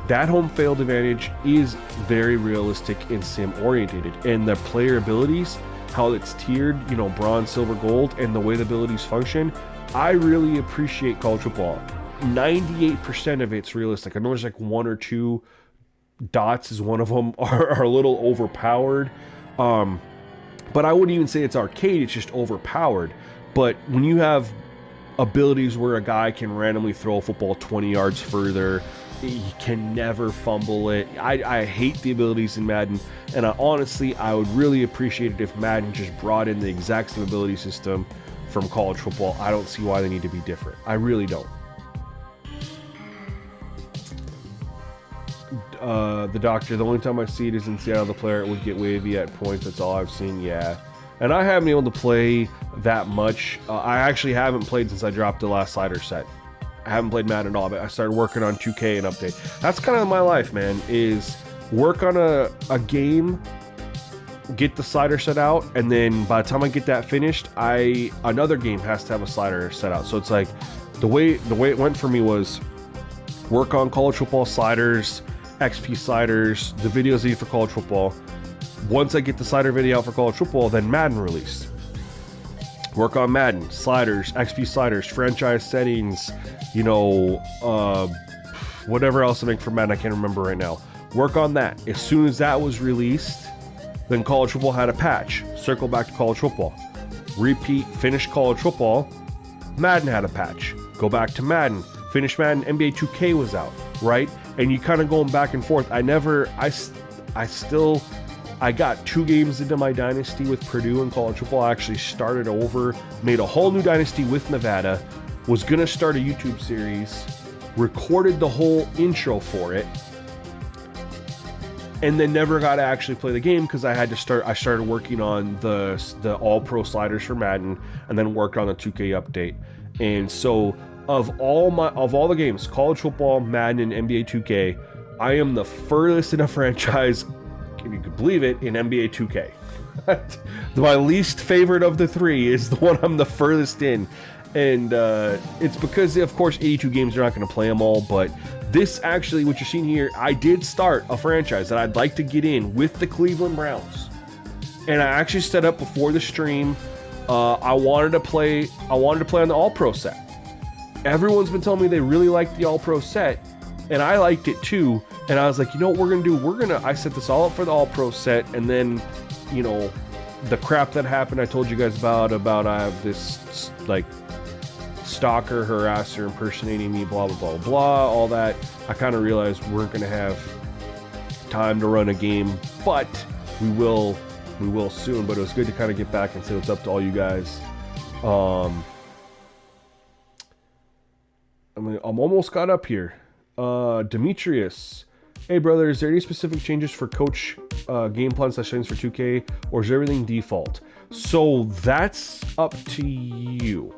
A: that home field advantage is very realistic and sim orientated. And the player abilities, how it's tiered, you know, bronze, silver, gold, and the way the abilities function, I really appreciate college football. 98% of it's realistic. I know there's like one or two dots is one of them are a little overpowered, but I wouldn't even say it's arcade, it's just overpowered. But when you have abilities where a guy can randomly throw a football 20 yards further, he can never fumble it. I hate the abilities in Madden, and honestly I would really appreciate it if Madden just brought in the exact same ability system from college football. I don't see why they need to be different. I really don't. The doctor, the only time I see it is in Seattle. The player would get wavy at points. That's all I've seen. Yeah, and I haven't been able to play that much. I actually haven't played since I dropped the last slider set. I haven't played Madden at all, but I started working on 2K and update. That's kind of my life, man, is work on a game, get the slider set out, and then by the time I get that finished, another game has to have a slider set out. So it's like the way it went for me was work on college football sliders, XP sliders, the videos I need for college football. Once I get the slider video out for college football, then Madden released. Work on Madden, sliders, XP sliders, franchise settings, you know, whatever else I make for Madden, I can't remember right now. Work on that. As soon as that was released, then college football had a patch. Circle back to college football. Repeat, finish college football. Madden had a patch. Go back to Madden. Finish Madden, NBA 2K was out, right? And you kind of going back and forth. I got 2 games into my dynasty with Purdue in college football. I actually started over, made a whole new dynasty with Nevada, was going to start a YouTube series, recorded the whole intro for it, and then never got to actually play the game because I started working on the all-pro sliders for Madden, and then worked on the 2K update. And so of all the games, college football, Madden, and NBA 2K, I am the furthest in a franchise, if you could believe it, in NBA 2K. My least favorite of the 3 is the one I'm the furthest in. And it's because, of course, 82 games, you're not going to play them all. But this actually, what you're seeing here, I did start a franchise that I'd like to get in with the Cleveland Browns. And I actually set up before the stream. I wanted to play on the All-Pro set. Everyone's been telling me they really liked the All-Pro set. And I liked it too. And I was like, you know what we're going to do? I set this all up for the All-Pro set. And then, you know, the crap that happened I told you guys about I have this, like, stalker, harasser, impersonating me, blah, blah, blah, blah, all that. I kind of realized we weren't going to have time to run a game. But we will soon. But it was good to kind of get back and say what's up to all you guys. I'm almost got up here. Demetrius, hey brother, is there any specific changes for coach game plan / settings for 2K, or is everything default? So that's up to you.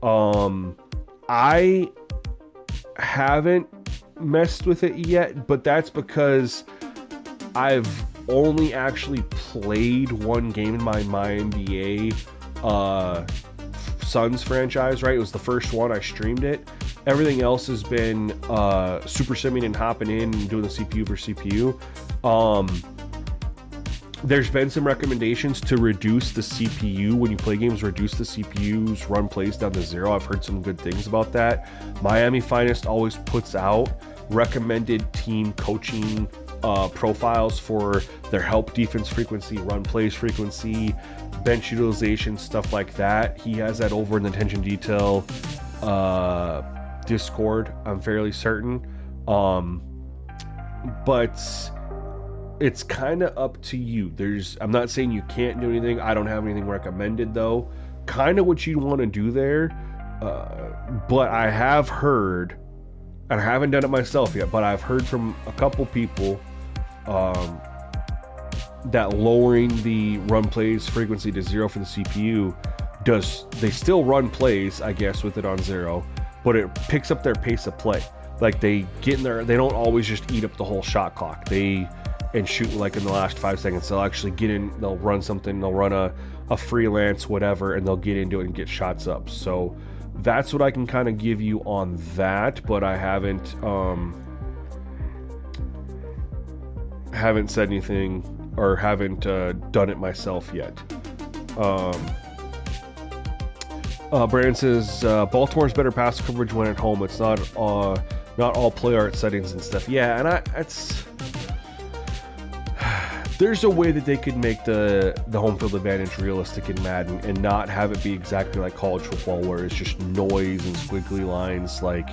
A: I haven't messed with it yet, but that's because I've only actually played one game in my NBA Suns franchise, right? It was the first one. I streamed it. Everything else has been super simming and hopping in and doing the CPU for CPU. There's been some recommendations to reduce the CPU when you play games, reduce the CPU's run plays down to 0. I've heard some good things about that. Miami Finest always puts out recommended team coaching profiles for their help defense frequency, run plays frequency, bench utilization, stuff like that. He has that over in the attention detail Discord, I'm fairly certain. But it's kind of up to you. I'm not saying you can't do anything. I don't have anything recommended though. Kind of what you want to do there. But I have heard, and I haven't done it myself yet, but I've heard from a couple people that lowering the run plays frequency to 0 for the CPU they still run plays, I guess, with it on 0, but it picks up their pace of play. Like they get in there, they don't always just eat up the whole shot clock. And shoot like in the last 5 seconds. They'll actually get in, they'll run something, they'll run a freelance, whatever, and they'll get into it and get shots up. So that's what I can kind of give you on that, but I haven't said anything or haven't done it myself yet. Brandon says Baltimore's better pass coverage when at home. It's not all play art settings and stuff. Yeah, and there's a way that they could make the home field advantage realistic in Madden and not have it be exactly like college football where it's just noise and squiggly lines. Like,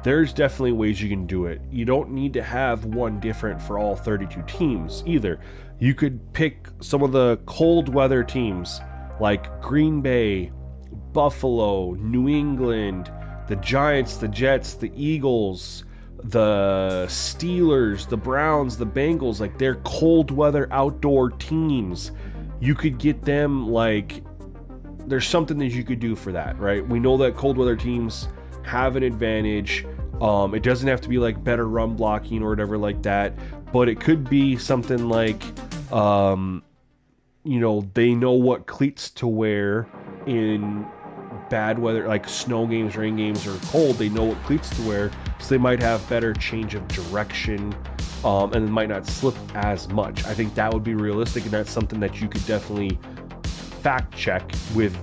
A: there's definitely ways you can do it. You don't need to have one different for all 32 teams either. You could pick some of the cold weather teams like Green Bay, Buffalo, New England, the Giants, the Jets, the Eagles, the Steelers, the Browns, the Bengals. Like, they're cold weather outdoor teams. You could get them, like, there's something that you could do for that, right? We know that cold weather teams have an advantage. It doesn't have to be like better run blocking or whatever like that, but it could be something like they know what cleats to wear in bad weather, like snow games, rain games, or cold, they know what cleats to wear, so they might have better change of direction, and it might not slip as much. I think that would be realistic, and that's something that you could definitely fact check with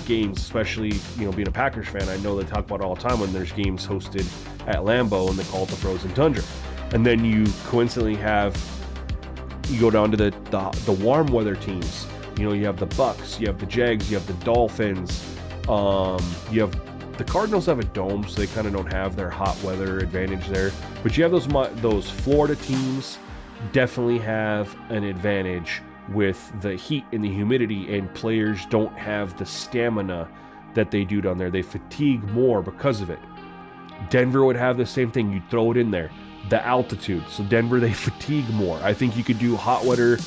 A: games, especially, you know, being a Packers fan. I know they talk about it all the time when there's games hosted at Lambeau and they call it the Frozen Tundra. And then you coincidentally you go down to the warm weather teams. You know, you have the Bucks, you have the Jags, you have the Dolphins, you have the Cardinals have a dome, so they kind of don't have their hot weather advantage there. But you have those Florida teams definitely have an advantage with the heat and the humidity, and players don't have the stamina that they do down there. They fatigue more because of it. Denver would have the same thing. You'd throw it in there. The altitude. So Denver, they fatigue more. I think you could do hot weather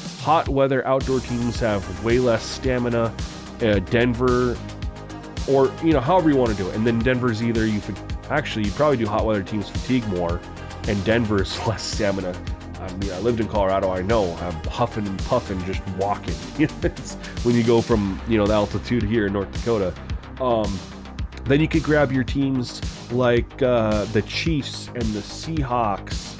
A: outdoor teams have way less stamina. Denver, or, you know, however you want to do it. And then Denver's either you probably do hot weather teams fatigue more, and Denver's less stamina. I mean, I lived in Colorado. I know I'm huffing and puffing just walking. It's when you go from, you know, the altitude here in North Dakota. Then you could grab your teams like the Chiefs and the Seahawks.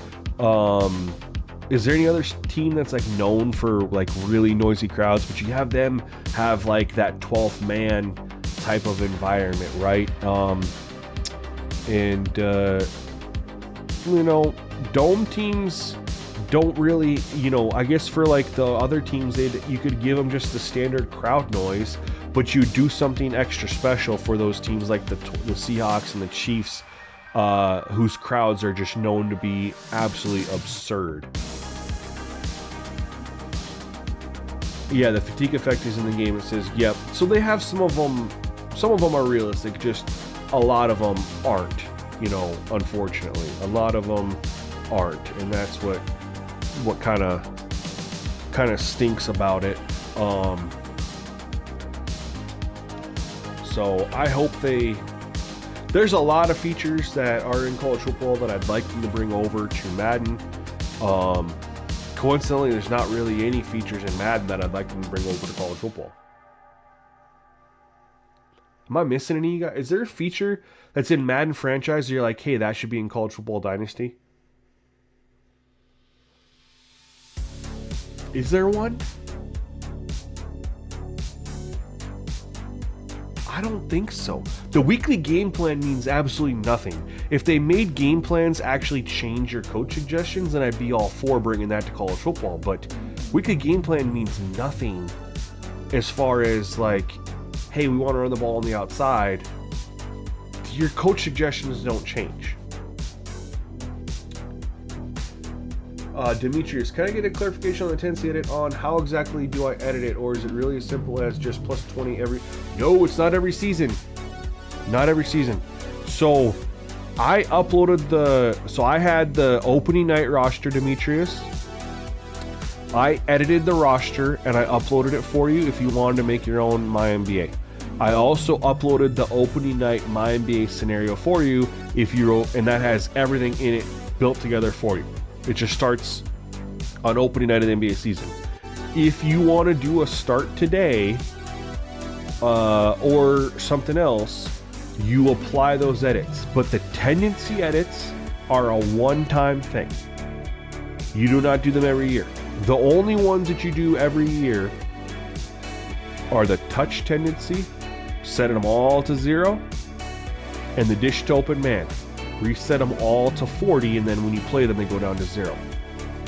A: Is there any other team that's like known for like really noisy crowds? But you have them have like that 12th man type of environment, right? You know, dome teams don't really, you know, I guess for like the other teams, you could give them just the standard crowd noise, but you do something extra special for those teams like the Seahawks and the Chiefs, whose crowds are just known to be absolutely absurd. Yeah, the fatigue effect is in the game. It says, yep. So they have some of them are realistic, just a lot of them aren't, you know, unfortunately. A lot of them aren't, and that's what kind of stinks about it. So I hope there's a lot of features that are in college football that I'd like them to bring over to Madden. Coincidentally, there's not really any features in Madden that I'd like them to bring over to college football. Am I missing any, guys? Is there a feature that's in Madden franchise that you're like, hey, that should be in College Football Dynasty? Is there one? I don't think so. The weekly game plan means absolutely nothing. If they made game plans actually change your coach suggestions, then I'd be all for bringing that to college football. But weekly game plan means nothing as far as like, hey, we want to run the ball on the outside. Your coach suggestions don't change. Demetrius, can I get a clarification on the Tennessee edit on how exactly do I edit it, or is it really as simple as just plus 20 every... No, it's not every season. Not every season. So I uploaded so I had the opening night roster, Demetrius. I edited the roster and I uploaded it for you if you wanted to make your own MyNBA. I also uploaded the opening night MyNBA scenario for you if you wrote, and that has everything in it built together for you. It just starts on opening night of the NBA season. If you want to do a start today or something else, you apply those edits. But the tendency edits are a one-time thing. You do not do them every year. The only ones that you do every year are the touch tendency, setting them all to 0, and the dish to open man. Reset them all to 40, and then when you play them, they go down to 0.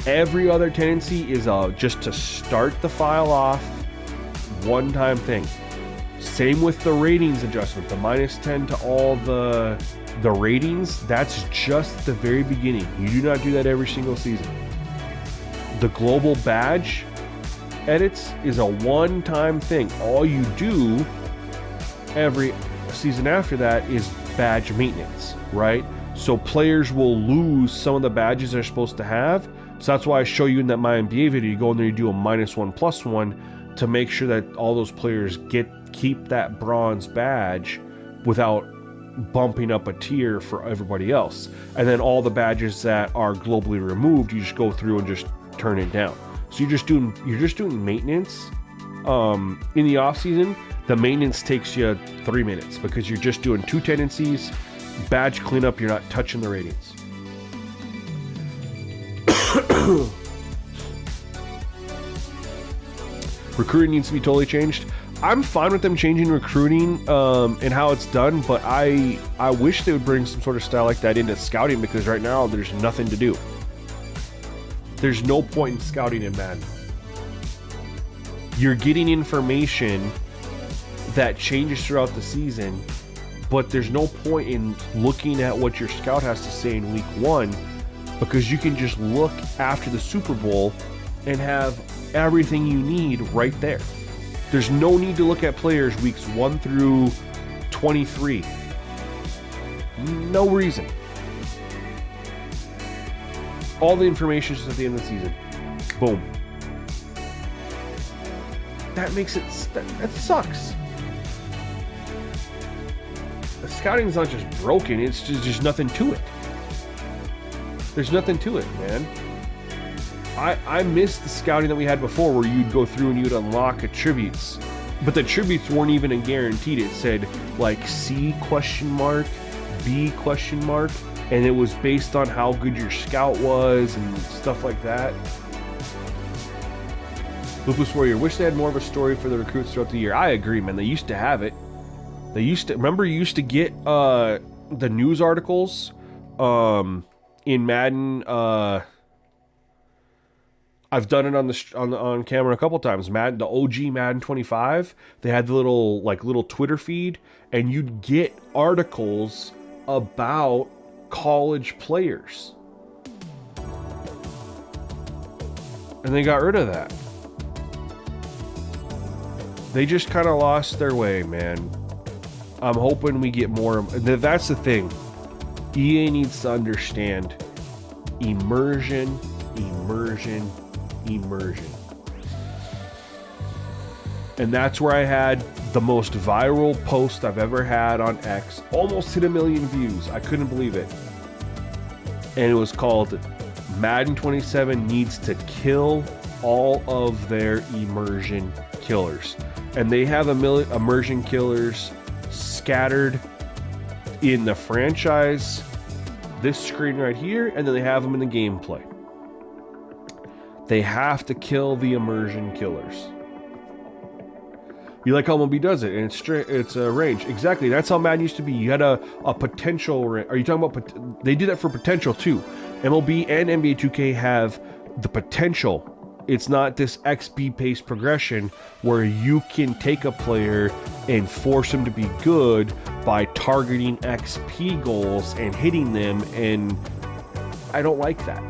A: Every other tendency is just to start the file off, one-time thing. Same with the ratings adjustment, the -10 to all the ratings. That's just the very beginning. You do not do that every single season. The global badge edits is a one-time thing. All you do every season after that is badge maintenance, right? So players will lose some of the badges they're supposed to have. So that's why I show you in that MyNBA video, you go in there, you do a -1 +1 to make sure that all those players keep that bronze badge without bumping up a tier for everybody else. And then all the badges that are globally removed, you just go through and just turn it down. So you're just doing maintenance in the off season, the maintenance takes you 3 minutes because you're just doing 2 tendencies, badge cleanup. You're not touching the radiance. Recruiting needs to be totally changed. I'm fine with them changing recruiting and how it's done, but I wish they would bring some sort of style like that into scouting, because right now there's nothing to do. There's no point in scouting in Madden. You're getting information that changes throughout the season, but there's no point in looking at what your scout has to say in week 1, because you can just look after the Super Bowl and have everything you need right there. There's no need to look at players weeks 1 through 23. No reason. All the information is just at the end of the season. Boom. That makes it... That sucks. The scouting is not just broken, it's just nothing to it. There's nothing to it, man. I miss the scouting that we had before, where you'd go through and you'd unlock attributes, but the attributes weren't even a guaranteed. It said like C question mark, B question mark, and it was based on how good your scout was and stuff like that. Lupus Warrior, wish they had more of a story for the recruits throughout the year. I agree, man. They used to have it. They used to, remember, you used to get the news articles in Madden. I've done it on camera a couple times. Madden, the OG Madden 25, they had the little Twitter feed, and you'd get articles about college players. And they got rid of that. They just kind of lost their way, man. I'm hoping we get more. That's the thing. EA needs to understand immersion. And that's where I had the most viral post I've ever had on X. Almost hit 1 million views. I couldn't believe it. And it was called Madden 27 needs to kill all of their immersion killers. And they have immersion killers scattered in the franchise, this screen right here, and then they have them in the gameplay. They have to kill the immersion killers. You like how MLB does it, and it's a range. Exactly, that's how Madden used to be. You had a potential range. Are you talking about... They did that for potential, too. MLB and NBA 2K have the potential. It's not this XP-paced progression where you can take a player and force him to be good by targeting XP goals and hitting them, and I don't like that.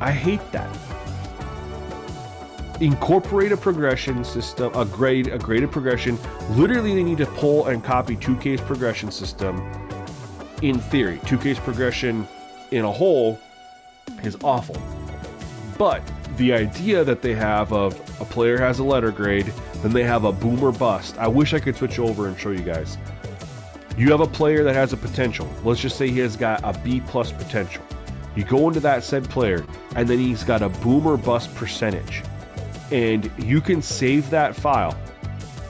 A: I hate that. Incorporate a progression system, a graded progression. Literally, they need to pull and copy 2K's progression system. In theory, 2K's progression in a whole is awful. But the idea that they have of a player has a letter grade, then they have a boom or bust. I wish I could switch over and show you guys. You have a player that has a potential. Let's just say he has got a B+ potential. You go into that said player, and then he's got a boom or bust percentage. And you can save that file.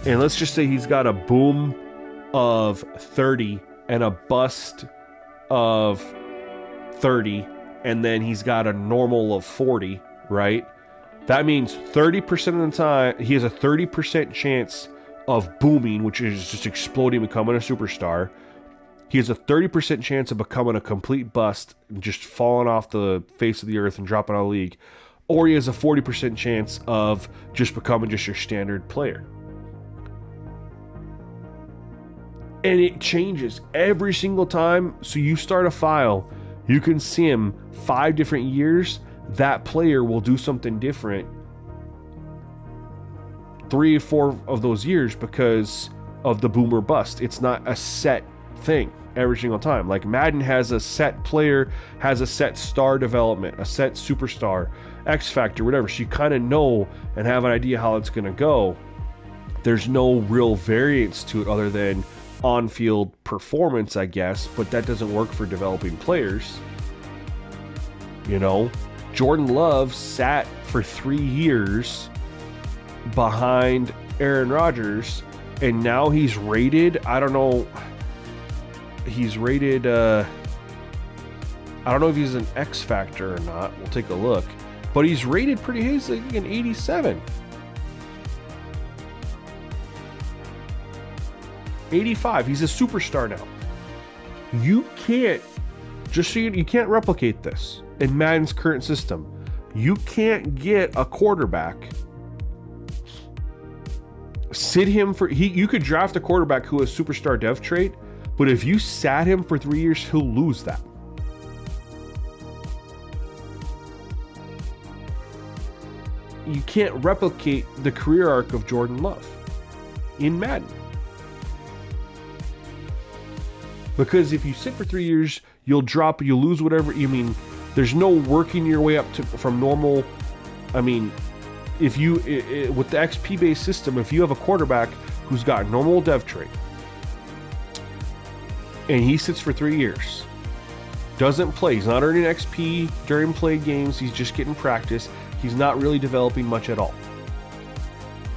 A: And let's just say he's got a boom of 30 and a bust of 30, and then he's got a normal of 40, right? That means 30% of the time, he has a 30% chance of booming, which is just exploding, becoming a superstar. He has a 30% chance of becoming a complete bust, just falling off the face of the earth and dropping out of the league. Or he has a 40% chance of just becoming just your standard player. And it changes every single time. So you start a file, you can sim 5 different years. That player will do something different 3 or 4 of those years because of the boom or bust. It's not a set thing every single time. Like Madden has a set player, has a set star development, a set superstar, X Factor, whatever. So you kind of know and have an idea how it's going to go. There's no real variance to it other than on-field performance, I guess, but that doesn't work for developing players. You know, Jordan Love sat for 3 years behind Aaron Rodgers, and now he's rated, I don't know, he's rated, I don't know if he's an X Factor or not. We'll take a look. But he's rated pretty high, like an 87. 85. He's a superstar now. You can't, just so you can't replicate this in Madden's current system. You can't get a quarterback, sit him for, you could draft a quarterback who has superstar dev trait, but if you sat him for 3 years, he'll lose that. You can't replicate the career arc of Jordan Love in Madden. Because if you sit for 3 years, you'll lose whatever, there's no working your way up to from normal. I mean, if you, with the XP based system, if you have a quarterback who's got normal dev trait and he sits for 3 years, doesn't play, he's not earning XP during play games, he's just getting practice, he's not really developing much at all.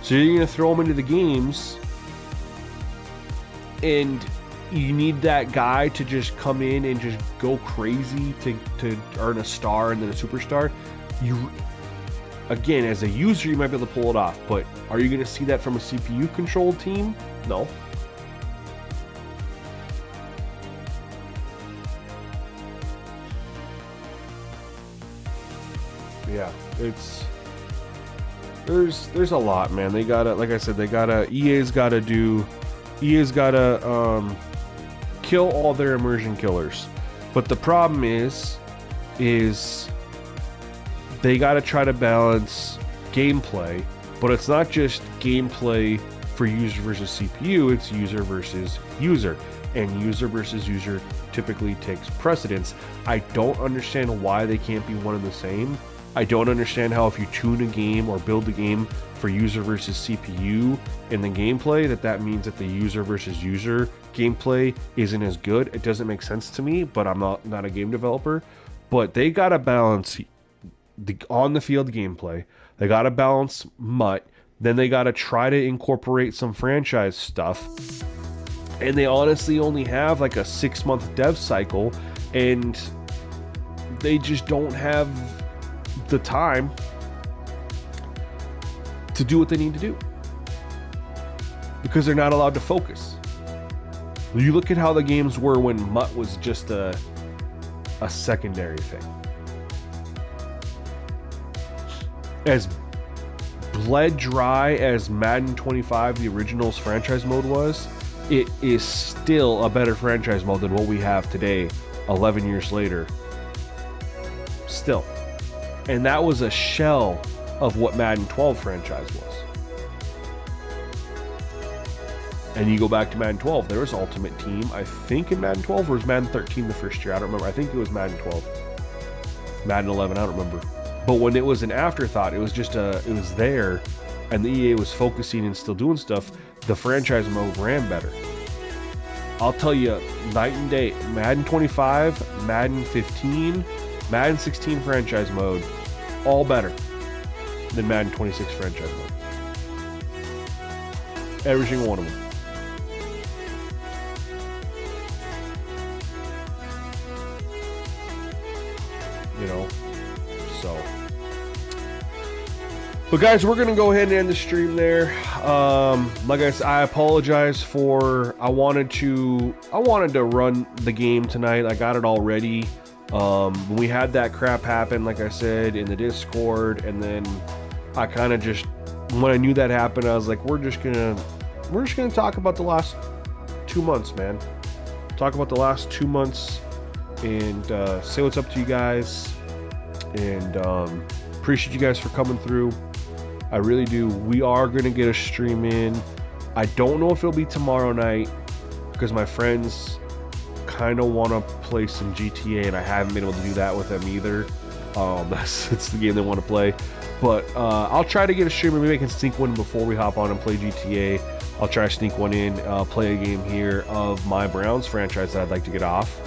A: So you're going to throw him into the games, and you need that guy to just come in and just go crazy to earn a star and then a superstar. You, again, as a user, you might be able to pull it off, but are you going to see that from a CPU controlled team? No. Yeah, there's a lot, man. They gotta, like I said, EA's gotta kill all their immersion killers. But the problem is they gotta try to balance gameplay, but it's not just gameplay for user versus CPU, it's user versus user. And user versus user typically takes precedence. I don't understand why they can't be one and the same. I don't understand how if you tune a game or build a game for user versus CPU in the gameplay, that means that the user versus user gameplay isn't as good. It doesn't make sense to me, but I'm not a game developer. But they gotta balance the on the field gameplay. They gotta balance MUT. Then they gotta try to incorporate some franchise stuff. And they honestly only have like a 6-month dev cycle, and they just don't have the time to do what they need to do because they're not allowed to focus. You look at how the games were when MUT was just a secondary thing. As bled dry as Madden 25, the original's franchise mode was, it is still a better franchise mode than what we have today, 11 years later. Still. And that was a shell of what Madden 12 franchise was. And you go back to Madden 12, there was Ultimate Team, I think in Madden 12, or was Madden 13 the first year? I don't remember. I think it was Madden 12. Madden 11, I don't remember. But when it was an afterthought, it was just it was there, and the EA was focusing and still doing stuff, the franchise mode ran better. I'll tell you, night and day, Madden 25, Madden 15, Madden 16 franchise mode, all better than Madden 26 franchise mode. Every single one of them. You know, so. But guys, we're gonna go ahead and end the stream there. Like I said, I apologize for, I wanted to run the game tonight. I got it all ready. When we had that crap happen, like I said, in the Discord, and then I kind of just, when I knew that happened, I was like, we're just gonna talk about the last 2 months, man. Talk about the last 2 months and say what's up to you guys. And appreciate you guys for coming through. I really do. We are gonna get a stream in. I don't know if it'll be tomorrow night because my friends kind of want to play some GTA, and I haven't been able to do that with them either. It's the game they want to play. But I'll try to get a stream. Maybe I can sneak one before we hop on and play GTA. I'll try to sneak one in, play a game here of my Browns franchise that I'd like to get off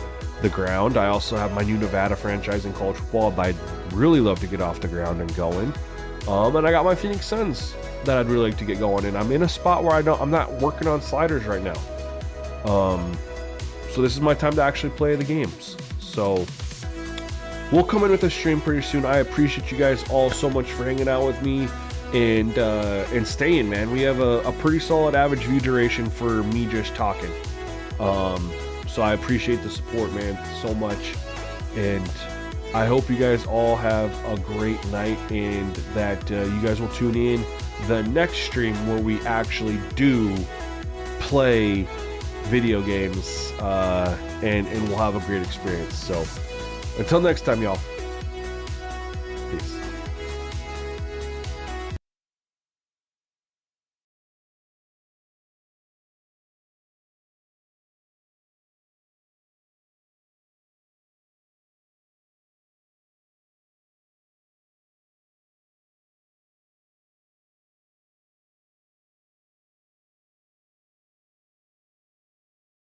A: the ground. I also have my new Nevada franchise in college football that I'd really love to get off the ground and going. And I got my Phoenix Suns that I'd really like to get going, and I'm in a spot where I'm not working on sliders right now. So this is my time to actually play the games. So we'll come in with a stream pretty soon. I appreciate you guys all so much for hanging out with me and staying, man. We have a pretty solid average view duration for me just talking. So I appreciate the support, man, so much. And I hope you guys all have a great night, and that you guys will tune in the next stream where we actually do play video games, and we'll have a great experience. So until next time, y'all.